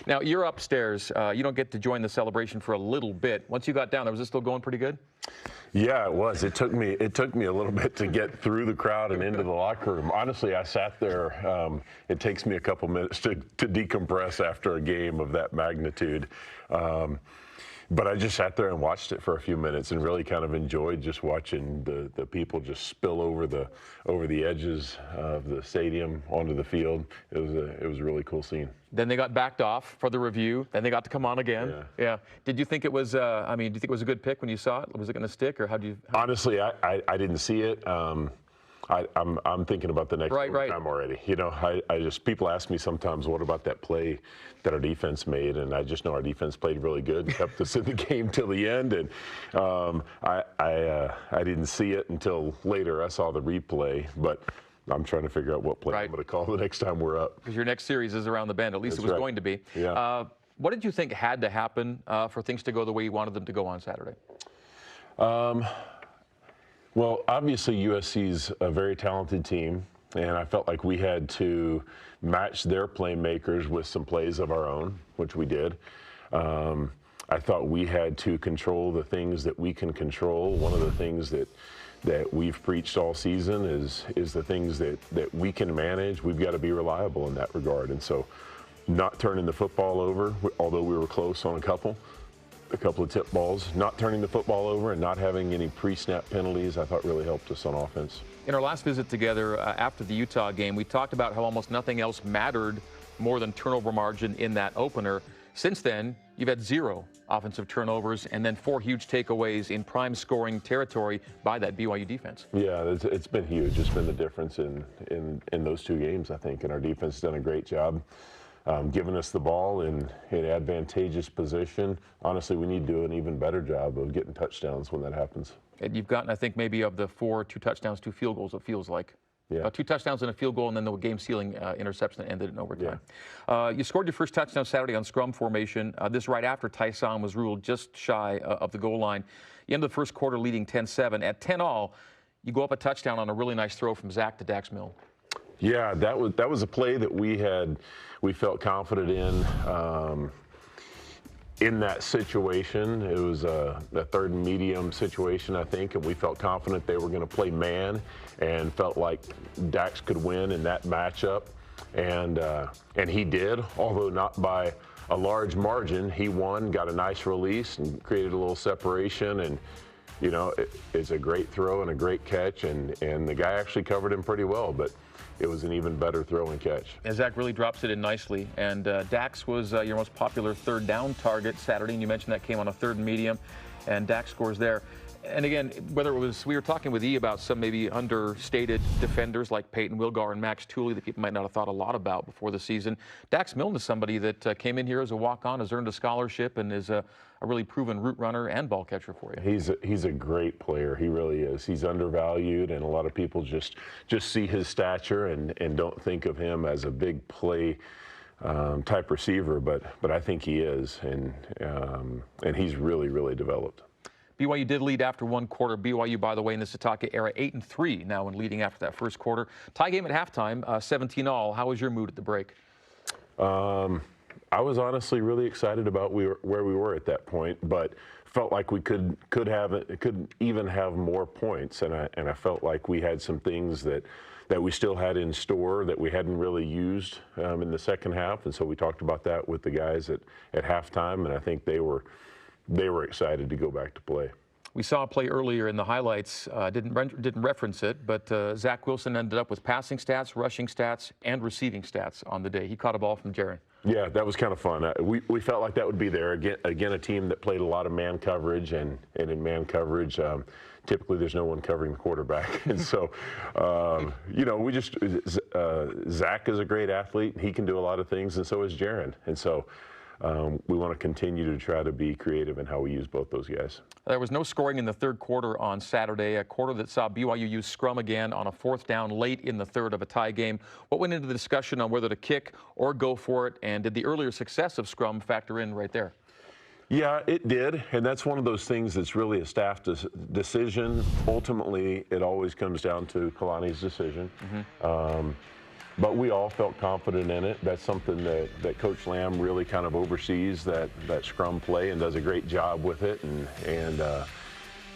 Now, you're upstairs. You don't get to join the celebration for a little bit. Once you got down there, was it still going pretty good? Yeah, it was. It took me a little bit to get through the crowd and into the locker room. Honestly, I sat there. It takes me a couple minutes to decompress after a game of that magnitude. But I just sat there and watched it for a few minutes and really kind of enjoyed just watching the people just spill over the edges of the stadium onto the field. It was a really cool scene. Then they got backed off for the review. Then they got to come on again. Yeah. Did you think it was? I mean, do you think it was a good pick when you saw it? Was it going to stick, or how do you? Honestly, I didn't see it. I'm thinking about the next time already. You know, I just, people ask me sometimes, what about that play that our defense made? And I just know our defense played really good and kept us in the game till the end. And I didn't see it until later. I saw the replay, but I'm trying to figure out what play I'm going to call the next time we're up. Because your next series is around the bend. At least it was going to be. Yeah. What did you think had to happen for things to go the way you wanted them to go on Saturday? Well, obviously USC's a very talented team, and I felt like we had to match their playmakers with some plays of our own, which we did. I thought we had to control the things that we can control. One of the things that we've preached all season is the things that we can manage. We've got to be reliable in that regard. And so not turning the football over, although we were close on a couple of tip balls, not turning the football over and not having any pre-snap penalties, I thought really helped us on offense. In our last visit together after the Utah game, we talked about how almost nothing else mattered more than turnover margin in that opener. Since then, you've had 0 offensive turnovers and then 4 huge takeaways in prime scoring territory by that BYU defense. Yeah, it's been huge. It's been the difference in those 2 games, I think, and our defense has done a great job giving us the ball in advantageous position. Honestly, we need to do an even better job of getting touchdowns when that happens. And you've gotten, I think, maybe of the 4, 2 touchdowns, 2 field goals, it feels like. Yeah. 2 touchdowns and a field goal, and then the game-sealing interception that ended in overtime. Yeah. You scored your first touchdown Saturday on scrum formation. This right after Tyson was ruled just shy of the goal line. You ended the first quarter leading 10-7. At 10-all, you go up a touchdown on a really nice throw from Zach to Dax Milne. Yeah, that was a play that we felt confident in that situation. It was a 3rd and medium situation, I think, and we felt confident they were going to play man and felt like Dax could win in that matchup. And he did, although not by a large margin. He won, got a nice release, and created a little separation. And, you know, it's a great throw and a great catch, and the guy actually covered him pretty well. But it was an even better throw and catch. And Zach really drops it in nicely. And Dax was your most popular 3rd down target Saturday, and you mentioned that came on a 3rd and medium, and Dax scores there. And again, whether it was, we were talking with E about some maybe understated defenders like Peyton Wilgar and Max Tooley that people might not have thought a lot about before the season. Dax Milne is somebody that came in here as a walk-on, has earned a scholarship, and is a really proven route runner and ball catcher for you. He's a great player. He really is. He's undervalued, and a lot of people just see his stature and don't think of him as a big play type receiver, but I think he is, and he's really developed. BYU did lead after 1 quarter. BYU, by the way, in the Sataka era, 8-3 now in leading after that first quarter. Tie game at halftime, 17-all. How was your mood at the break? I was honestly really excited about where we were at that point, but felt like we could even have more points, and I felt like we had some things that we still had in store that we hadn't really used in the second half, and so we talked about that with the guys at halftime, and I think they were excited to go back to play. We saw a play earlier in the highlights, didn't reference it, but Zach Wilson ended up with passing stats, rushing stats, and receiving stats on the day. He caught a ball from Jaron. Yeah, that was kind of fun. We felt like that would be there. Again, a team that played a lot of man coverage, and in man coverage, typically there's no one covering the quarterback. And so, you know, Zach is a great athlete. He can do a lot of things, and so is Jaron. And so, we want to continue to try to be creative in how we use both those guys. There was no scoring in the 3rd quarter on Saturday, a quarter that saw BYU use scrum again on a 4th down late in the 3rd of a tie game. What went into the discussion on whether to kick or go for it, and did the earlier success of scrum factor in right there? Yeah, it did, and that's one of those things that's really a staff decision. Ultimately, it always comes down to Kalani's decision. Mm-hmm. But we all felt confident in it. That's something that Coach Lamb really kind of oversees, that scrum play, and does a great job with it. And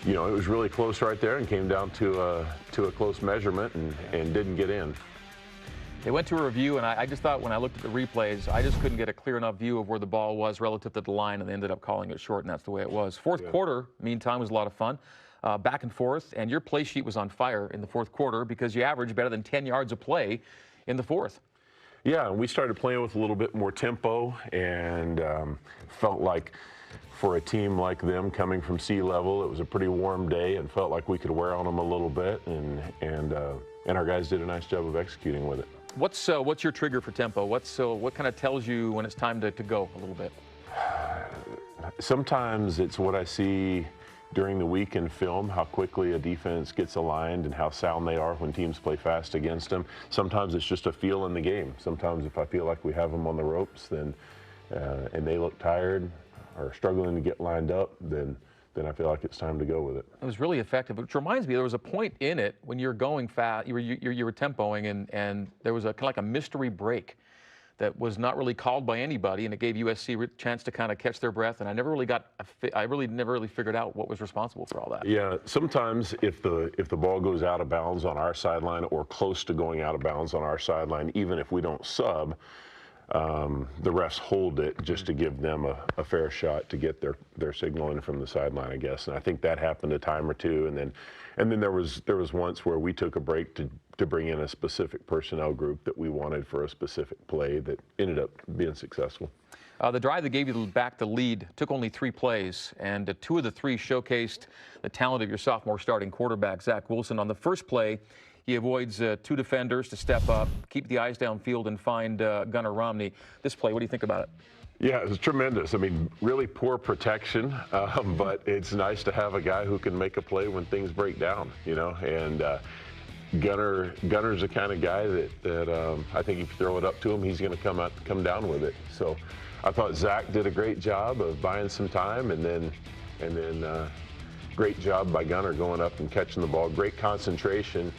you know, it was really close right there, and came down to a close measurement, and didn't get in. They went to a review, and I just thought when I looked at the replays, I just couldn't get a clear enough view of where the ball was relative to the line, and they ended up calling it short, and that's the way it was. Fourth quarter, meantime, was a lot of fun. Back and forth, and your play sheet was on fire in the 4th quarter because you averaged better than 10 yards a play in the 4th. Yeah, and we started playing with a little bit more tempo, and felt like for a team like them coming from sea level, it was a pretty warm day, and felt like we could wear on them a little bit, and our guys did a nice job of executing with it. What's your trigger for tempo? What kind of tells you when it's time to go a little bit? Sometimes it's what I see during the week in film, how quickly a defense gets aligned and how sound they are when teams play fast against them. Sometimes it's just a feel in the game. Sometimes if I feel like we have them on the ropes, then and they look tired or struggling to get lined up, then I feel like it's time to go with it. It was really effective, which reminds me, there was a point in it when you're going fast, you were tempoing, and there was a kind of like a mystery break that was not really called by anybody, and it gave USC a chance to kind of catch their breath. And I never really figured out what was responsible for all that. Yeah, sometimes if the ball goes out of bounds on our sideline or close to going out of bounds on our sideline, even if we don't sub, the refs hold it just to give them a fair shot to get their signal in from the sideline, I guess. And I think that happened a time or two. And then there was once where we took a break to bring in a specific personnel group that we wanted for a specific play that ended up being successful. The drive that gave you back the lead took only 3 plays, and 2 of the 3 showcased the talent of your sophomore starting quarterback, Zach Wilson. On the first play, he avoids 2 defenders to step up, keep the eyes downfield, and find Gunnar Romney. This play, what do you think about it? Yeah, it was tremendous. I mean, really poor protection, but it's nice to have a guy who can make a play when things break down, you know. And Gunner's the kind of guy that I think if you throw it up to him, he's going to come down with it. So I thought Zach did a great job of buying some time, and then great job by Gunner going up and catching the ball. Great concentration,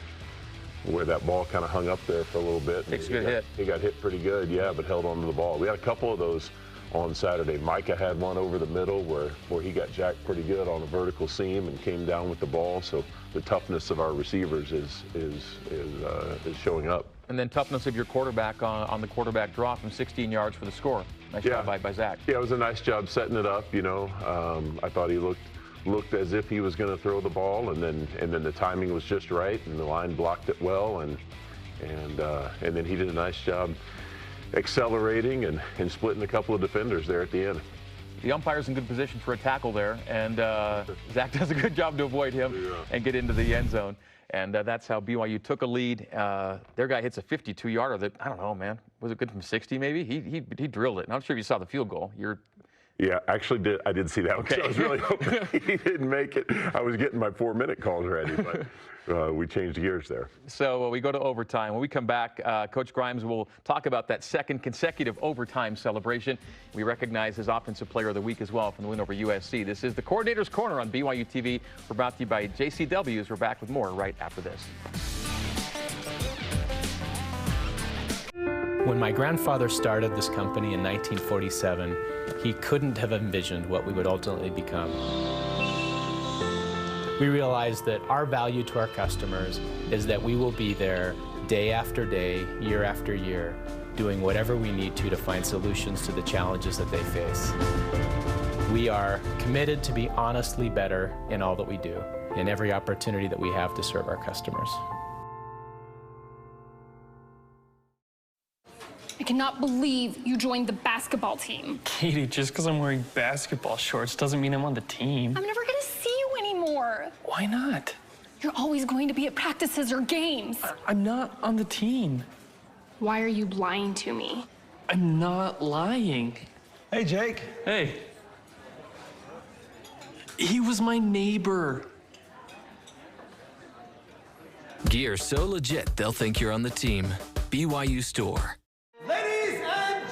where that ball kind of hung up there for a little bit. Takes a good hit. He got hit pretty good, yeah, but held onto the ball. We had a couple of those on Saturday. Micah had one over the middle where he got jacked pretty good on a vertical seam and came down with the ball. So the toughness of our receivers is showing up. And then toughness of your quarterback on the quarterback draw from 16 yards for the score. Nice job by Zach. Yeah, it was a nice job setting it up. You know, I thought he looked as if he was going to throw the ball, and then the timing was just right, and the line blocked it well, and then he did a nice job accelerating and splitting a couple of defenders there at the end. The umpire's in good position for a tackle there, and Zach does a good job to avoid him and get into the end zone. And that's how BYU took a lead. Their guy hits a 52-yarder that, I don't know, man. Was it good from 60 maybe? He drilled it. Not sure if you saw the field goal. Yeah, actually I did see that. Okay. I was really hoping he didn't make it. I was getting my 4-minute calls ready, but we changed gears there. So we go to overtime. When we come back, Coach Grimes will talk about that second consecutive overtime celebration. We recognize his Offensive Player of the Week as well from the win over USC. This is the Coordinator's Corner on BYU TV. We're brought to you by JCW's. We're back with more right after this. When my grandfather started this company in 1947, he couldn't have envisioned what we would ultimately become. We realized that our value to our customers is that we will be there day after day, year after year, doing whatever we need to find solutions to the challenges that they face. We are committed to be honestly better in all that we do, in every opportunity that we have to serve our customers. I cannot believe you joined the basketball team. Katie, just because I'm wearing basketball shorts doesn't mean I'm on the team. I'm never going to see you anymore. Why not? You're always going to be at practices or games. I'm not on the team. Why are you lying to me? I'm not lying. Hey, Jake. Hey. He was my neighbor. Gear so legit, they'll think you're on the team. BYU Store. Ladies and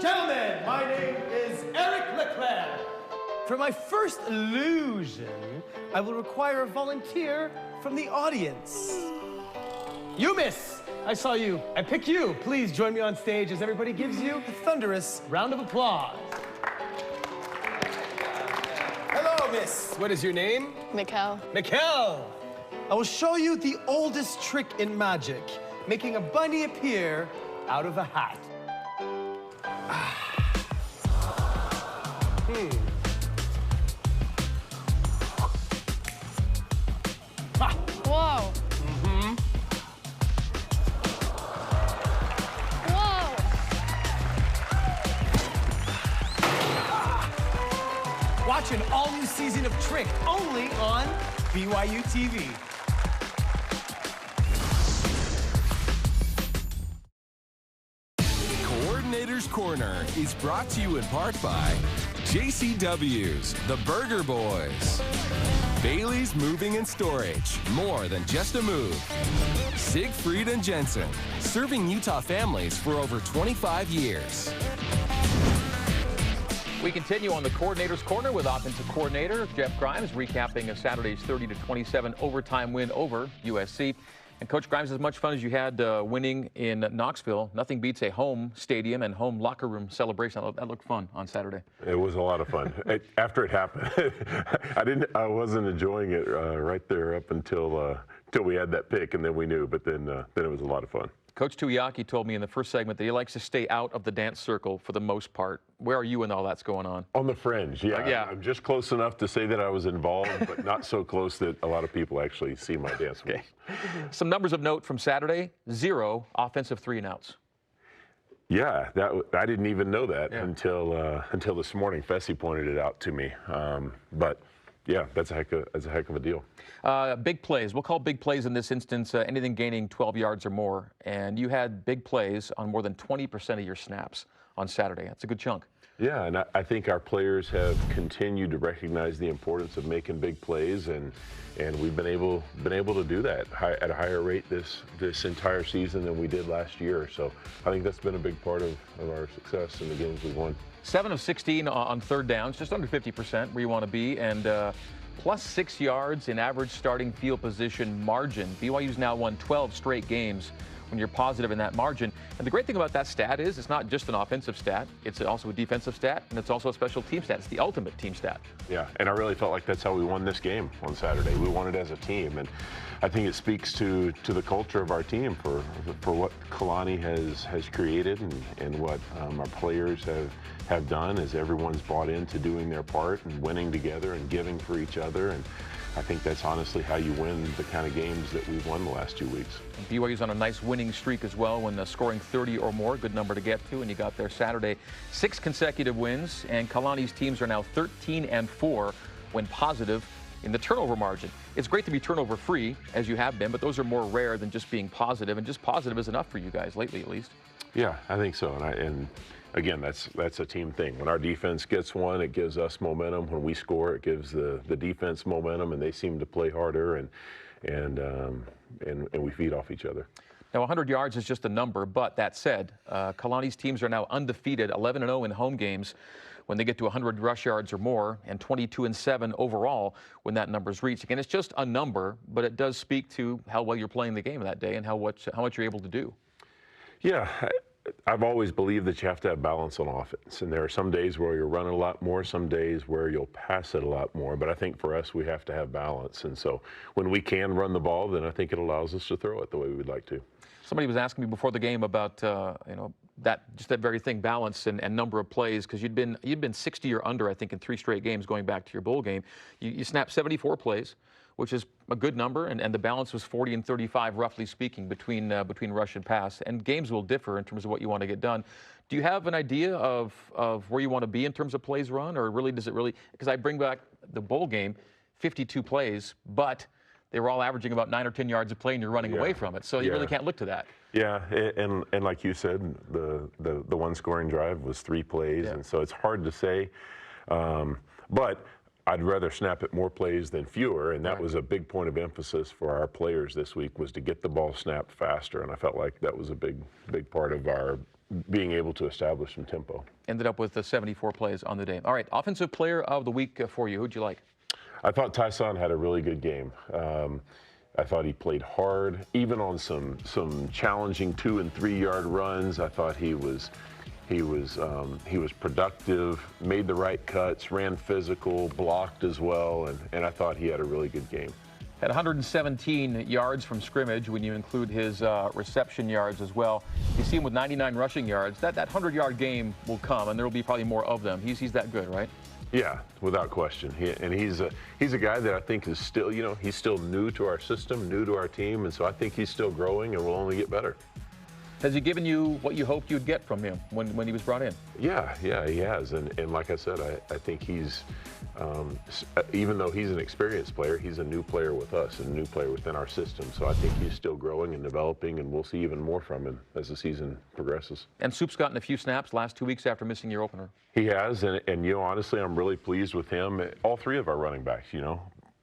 gentlemen, my name is Eric Leclerc. For my first illusion, I will require a volunteer from the audience. You, miss, I saw you. I pick you. Please join me on stage as everybody gives you a thunderous round of applause. Hello, miss. What is your name? Mikkel. Mikkel. I will show you the oldest trick in magic, making a bunny appear out of a hat. Whoa. Whoa. Watch an all-new season of Trick only on BYU TV. Coordinator's Corner is brought to you in part by JCW's, The Burger Boys, Bailey's Moving and Storage, more than just a move, Siegfried and Jensen, serving Utah families for over 25 years, We continue on the Coordinator's Corner with offensive coordinator Jeff Grimes, recapping a Saturday's 30-27 overtime win over USC. And Coach Grimes, as much fun as you had winning in Knoxville, nothing beats a home stadium and home locker room celebration. That looked fun on Saturday. It was a lot of fun. After it happened, I wasn't enjoying it right there up until we had that pick, and then we knew. But then it was a lot of fun. Coach Tuiaki told me in the first segment that he likes to stay out of the dance circle for the most part. Where are you when all that's going on? On the fringe, yeah. I'm just close enough to say that I was involved, but not so close that a lot of people actually see my dance moves. Some numbers of note from Saturday: 0 offensive 3-and-outs. Yeah, I didn't even know that until this morning. Fessy pointed it out to me. But yeah, that's a heck of a deal. Big plays. We'll call big plays in this instance anything gaining 12 yards or more. And you had big plays on more than 20% of your snaps on Saturday. That's a good chunk. Yeah, and I think our players have continued to recognize the importance of making big plays, and we've been able to do that at a higher rate this entire season than we did last year. So I think that's been a big part of our success in the games we've won. 7 of 16 on third downs, just under 50% where you want to be, and plus 6 yards in average starting field position margin. BYU's now won 12 straight games when you're positive in that margin. And the great thing about that stat is it's not just an offensive stat, it's also a defensive stat, and it's also a special team stat. It's the ultimate team stat. Yeah, and I really felt like that's how we won this game on Saturday. We won it as a team, and I think it speaks to the culture of our team for what Kalani has created and what our players have done, as everyone's bought into doing their part and winning together and giving for each other. And I think that's honestly how you win the kind of games that we've won the last 2 weeks. And BYU's on a nice winning streak as well when scoring 30 or more, good number to get to, and you got there Saturday. 6 consecutive wins, and Kalani's teams are now 13-4 when positive in the turnover margin. It's great to be turnover free, as you have been, but those are more rare than just being positive, and just positive is enough for you guys lately, at least. Yeah, I think so, and again, that's a team thing. When our defense gets one, it gives us momentum. When we score, it gives the defense momentum, and they seem to play harder, and we feed off each other. Now, 100 yards is just a number, but that said, Kalani's teams are now undefeated, 11-0 in home games when they get to 100 rush yards or more, and 22-7 overall when that number's reached. Again, it's just a number, but it does speak to how well you're playing the game that day and how much you're able to do. Yeah. I've always believed that you have to have balance on offense, and there are some days where you'll run a lot more, some days where you'll pass it a lot more, but I think for us we have to have balance, and so when we can run the ball, then I think it allows us to throw it the way we'd like to. Somebody was asking me before the game about that very thing, balance and number of plays, because you'd been 60 or under, I think, in 3 straight games going back to your bowl game. You snapped 74 plays, which is a good number, and the balance was 40 and 35, roughly speaking, between rush and pass. And games will differ in terms of what you want to get done. Do you have an idea of where you want to be in terms of plays run, or really does it really? Because I bring back the bowl game, 52 plays, but they were all averaging about 9 or 10 yards a play, and you're running away from it. So you really can't look to that. Yeah, and like you said, the one scoring drive was 3 plays, and so it's hard to say, but I'd rather snap it more plays than fewer, and that was a big point of emphasis for our players this week, was to get the ball snapped faster, and I felt like that was a big part of our being able to establish some tempo. Ended up with the 74 plays on the day. All right, offensive player of the week for you. Who'd you like? I thought Tyson had a really good game. I thought he played hard, even on some challenging 2- and 3-yard runs. I thought he was productive, made the right cuts, ran physical, blocked as well, and I thought he had a really good game. Had 117 yards from scrimmage when you include his reception yards as well. You see him with 99 rushing yards. That 100-yard game will come, and there will be probably more of them. He's that good, right? Yeah, without question. He's a guy that I think is still, he's still new to our system, new to our team, and so I think he's still growing and will only get better. Has he given you what you hoped you'd get from him when he was brought in? Yeah, he has. And like I said, I think he's, even though he's an experienced player, he's a new player with us, and a new player within our system. So I think he's still growing and developing, and we'll see even more from him as the season progresses. And Soup's gotten a few snaps last 2 weeks after missing your opener. He has, and honestly, I'm really pleased with him. All 3 of our running backs,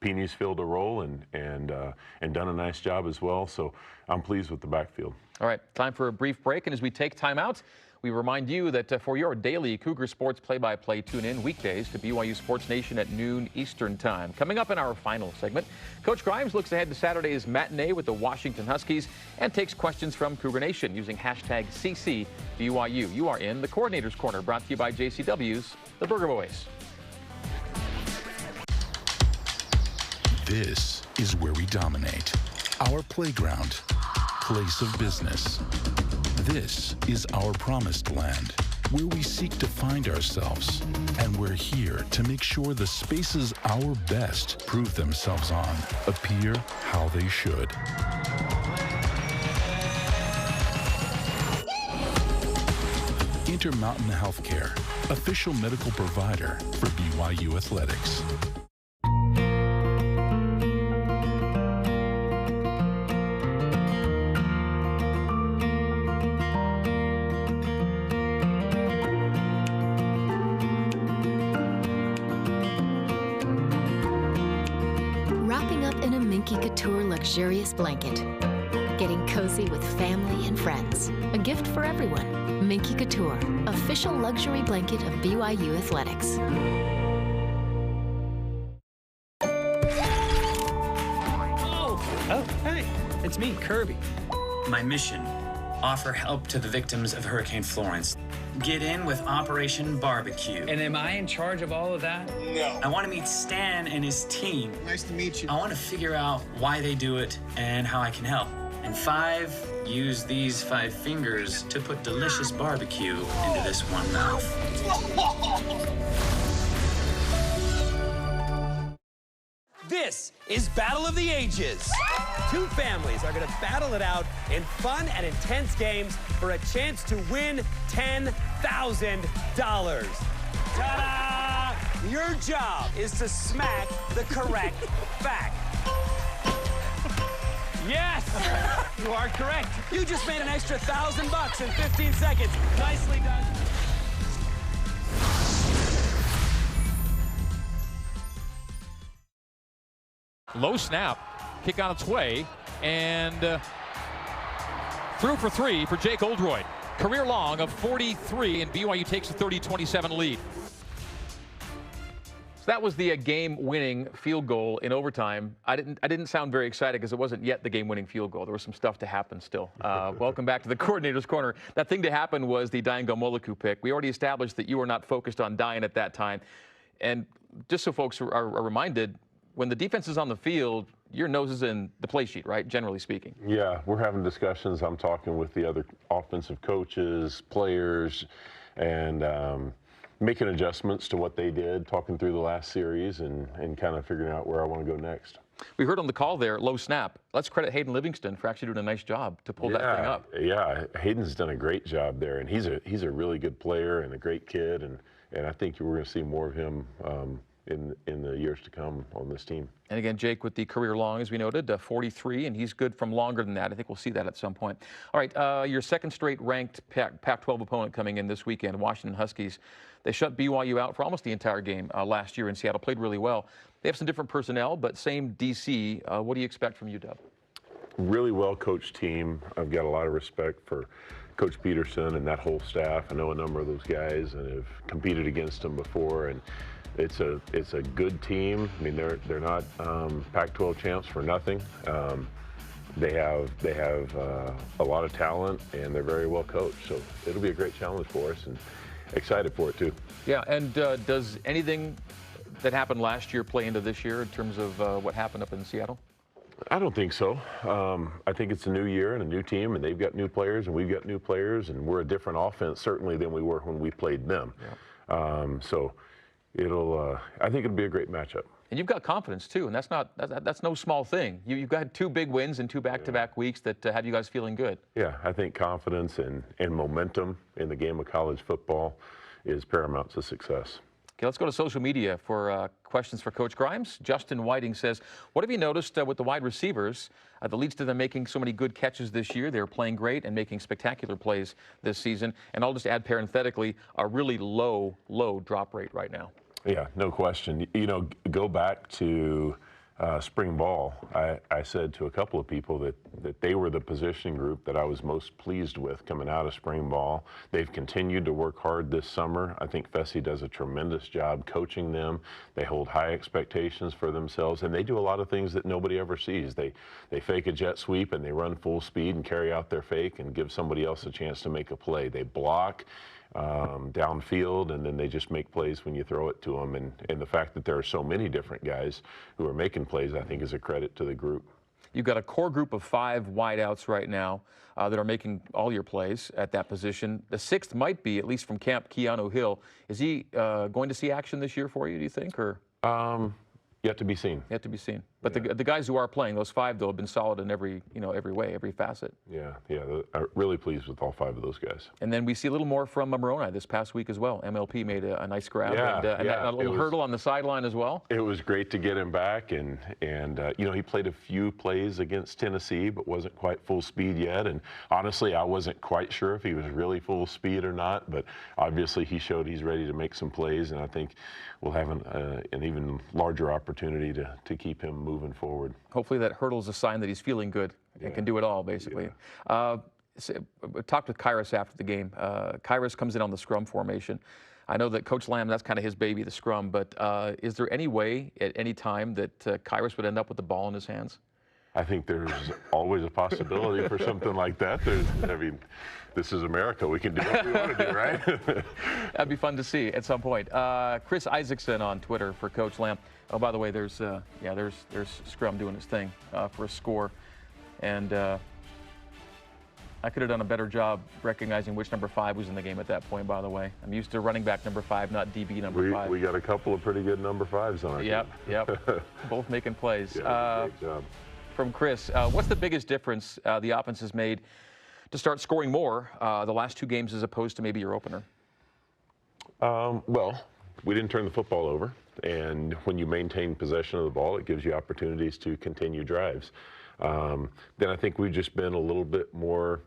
Peeney's filled a role and done a nice job as well. So I'm pleased with the backfield. All right, time for a brief break, and as we take time out, We remind you that for your daily Cougar Sports play-by-play, tune in weekdays to BYU Sports Nation at noon Eastern Time. Coming up in our final segment, Coach Grimes looks ahead to Saturday's matinee with the Washington Huskies and takes questions from Cougar Nation using hashtag #CCBYU. You are in the Coordinator's Corner, brought to you by JCW's The Burger Boys. This is where we dominate. Our playground, place of business. This is our promised land, where we seek to find ourselves. And we're here to make sure the spaces our best prove themselves on appear how they should. Intermountain Healthcare, official medical provider for BYU Athletics. Wrapping up in a Minky Couture luxurious blanket. Getting cozy with family and friends. A gift for everyone. Minky Couture, official luxury blanket of BYU Athletics. Oh, hey, it's me, Kirby. My mission, offer help to the victims of Hurricane Florence. Get in with Operation Barbecue. And am I in charge of all of that? No. I want to meet Stan and his team. Nice to meet you. I want to figure out why they do it and how I can help. And 5, use these 5 fingers to put delicious barbecue into this one mouth. This is Battle of the Ages. 2 families are going to battle it out in fun and intense games for a chance to win $10,000. Ta-da! Your job is to smack the correct fact. Yes! You are correct. You just made an extra $1,000 in 15 seconds. Nicely done. Low snap, kick on its way, and through for 3 for Jake Oldroyd. Career long of 43, and BYU takes a 30-27 lead. So that was the game-winning field goal in overtime. I didn't sound very excited because it wasn't yet the game-winning field goal. There was some stuff to happen still. Welcome back to the Coordinator's Corner. That thing to happen was the Dayan Gomoluku pick. We already established that you were not focused on Dayan at that time. And just so folks are reminded, when the defense is on the field, your nose is in the play sheet, right? Generally speaking. Yeah, we're having discussions. I'm talking with the other offensive coaches, players, and making adjustments to what they did, talking through the last series and kind of figuring out where I want to go next. We heard on the call there, low snap. Let's credit Hayden Livingston for actually doing a nice job to pull that thing up. Yeah, Hayden's done a great job there, and he's a really good player and a great kid, and I think we're going to see more of him in the years to come on this team. And again, Jake with the career long, as we noted, 43, and he's good from longer than that. I think we'll see that at some point. All right, your second straight ranked Pac-12 opponent coming in this weekend, Washington Huskies. They shut BYU out for almost the entire game last year in Seattle, played really well. They have some different personnel, but same DC. What do you expect from UW? Really well-coached team. I've got a lot of respect for Coach Peterson and that whole staff. I know a number of those guys and have competed against them before, and it's a good team. I mean, they're not Pac-12 champs for nothing. They have a lot of talent, and they're very well coached. So it'll be a great challenge for us, and excited for it too. Yeah, and does anything that happened last year play into this year in terms of what happened up in Seattle? I don't think so. I think it's a new year and a new team, and they've got new players, and we've got new players, and we're a different offense certainly than we were when we played them. Yeah. So I think it'll be a great matchup. And you've got confidence too, and that's no small thing. You've got 2 big wins in 2 back-to-back weeks that have you guys feeling good. Yeah, I think confidence and momentum in the game of college football is paramount to success. Okay, let's go to social media for questions for Coach Grimes. Justin Whiting says, what have you noticed with the wide receivers that leads to them making so many good catches this year? They're playing great and making spectacular plays this season. And I'll just add parenthetically, a really low drop rate right now. Yeah, no question. You know, go back to spring ball, I said to a couple of people that they were the position group that I was most pleased with coming out of spring ball. They've continued to work hard this summer. I think Fessy does a tremendous job coaching them. They hold high expectations for themselves, and they do a lot of things that nobody ever sees. They fake a jet sweep and they run full speed and carry out their fake and give somebody else a chance to make a play. They block downfield, and then they just make plays when you throw it to them. And the fact that there are so many different guys who are making plays, I think, is a credit to the group. You've got a core group of 5 wideouts right now that are making all your plays at that position. The 6th might be, at least from camp, Keanu Hill. Is he going to see action this year for you, do you think? Or yet to be seen. Yet to be seen. But the guys who are playing, those 5 though, have been solid in every way, every facet. Yeah, I'm really pleased with all 5 of those guys. And then we see a little more from Moroni this past week as well. MLP made a nice grab and a little hurdle on the sideline as well. It was great to get him back, and he played a few plays against Tennessee, but wasn't quite full speed yet. And honestly, I wasn't quite sure if he was really full speed or not, but obviously he showed he's ready to make some plays, and I think we'll have an even larger opportunity to keep him moving forward. Hopefully that hurdle is a sign that he's feeling good and can do it all, basically. Talked with Kairos after the game. Kairos comes in on the scrum formation. I know that Coach Lamb, that's kind of his baby, the scrum, but is there any way at any time that Kairos would end up with the ball in his hands? I think there's always a possibility for something like that. This is America. We can do what we want to do, right? That'd be fun to see at some point. Chris Isaacson on Twitter for Coach Lamb. Oh, by the way, there's Scrum doing his thing for a score, and I could have done a better job recognizing which number 5 was in the game at that point. By the way, I'm used to running back number 5, not DB number 5. We got a couple of pretty good number 5s on our team. Yep. Both making plays. Yeah, great job. From Chris, what's the biggest difference the offense has made to start scoring more the last 2 games as opposed to maybe your opener? Well, we didn't turn the football over, and when you maintain possession of the ball, it gives you opportunities to continue drives. Then I think we've just been a little bit more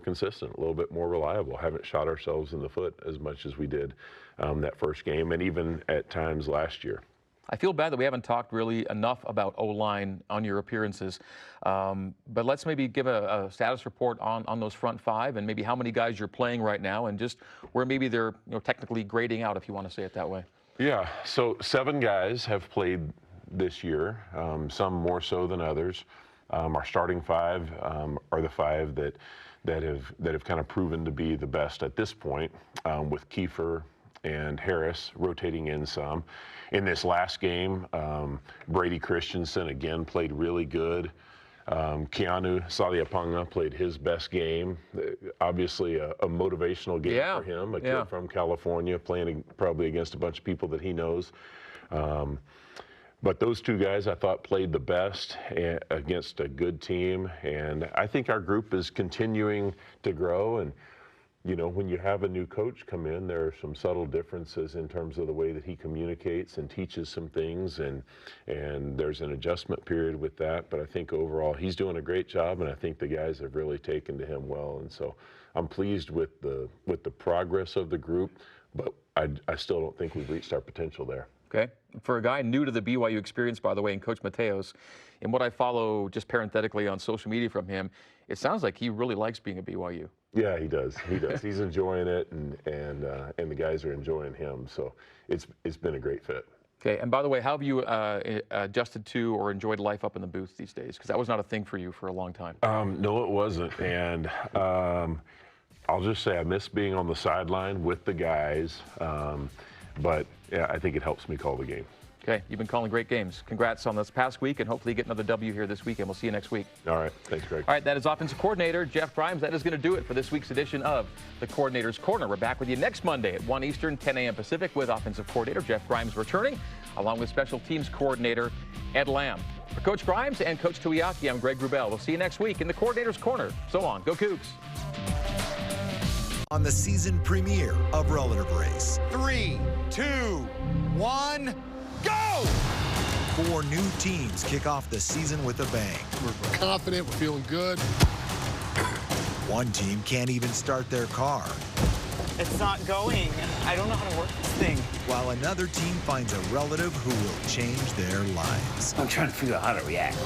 consistent, a little bit more reliable. Haven't shot ourselves in the foot as much as we did that first game, and even at times last year. I feel bad that we haven't talked really enough about O-line on your appearances, but let's maybe give a status report on those front 5 and maybe how many guys you're playing right now and just where maybe they're technically grading out, if you want to say it that way. Yeah, so 7 guys have played this year, some more so than others. Our starting 5 are the 5 that have kind of proven to be the best at this point, with Kiefer and Harris rotating in some. In this last game, Brady Christensen again played really good. Keanu Saliapunga played his best game. Obviously a motivational game for him, a kid from California playing probably against a bunch of people that he knows. But those 2 guys I thought played the best against a good team, and I think our group is continuing to grow. And when you have a new coach come in, there are some subtle differences in terms of the way that he communicates and teaches some things, and there's an adjustment period with that. But I think overall he's doing a great job, and I think the guys have really taken to him well. And so I'm pleased with the progress of the group, but I still don't think we've reached our potential there. Okay. For a guy new to the BYU experience, by the way, and Coach Mateos, and what I follow just parenthetically on social media from him, it sounds like he really likes being at BYU. Yeah, he does. He does. He's enjoying it, and the guys are enjoying him. So it's been a great fit. Okay. And by the way, how have you adjusted to or enjoyed life up in the booth these days? Because that was not a thing for you for a long time. No, it wasn't. And I'll just say I miss being on the sideline with the guys. But yeah, I think it helps me call the game. Okay, you've been calling great games. Congrats on this past week, and hopefully you get another W here this weekend. We'll see you next week. All right, thanks, Greg. All right, that is offensive coordinator Jeff Grimes. That is going to do it for this week's edition of the Coordinator's Corner. We're back with you next Monday at 1 Eastern, 10 a.m. Pacific with offensive coordinator Jeff Grimes returning, along with special teams coordinator Ed Lamb. For Coach Grimes and Coach Tuiaki, I'm Greg Wrubell. We'll see you next week in the Coordinator's Corner. So long. Go Cougs. On the season premiere of Relative Race. 3, 2, 1, go! 4 new teams kick off the season with a bang. We're confident, we're feeling good. One team can't even start their car. It's not going. I don't know how to work this thing. While another team finds a relative who will change their lives. I'm trying to figure out how to react.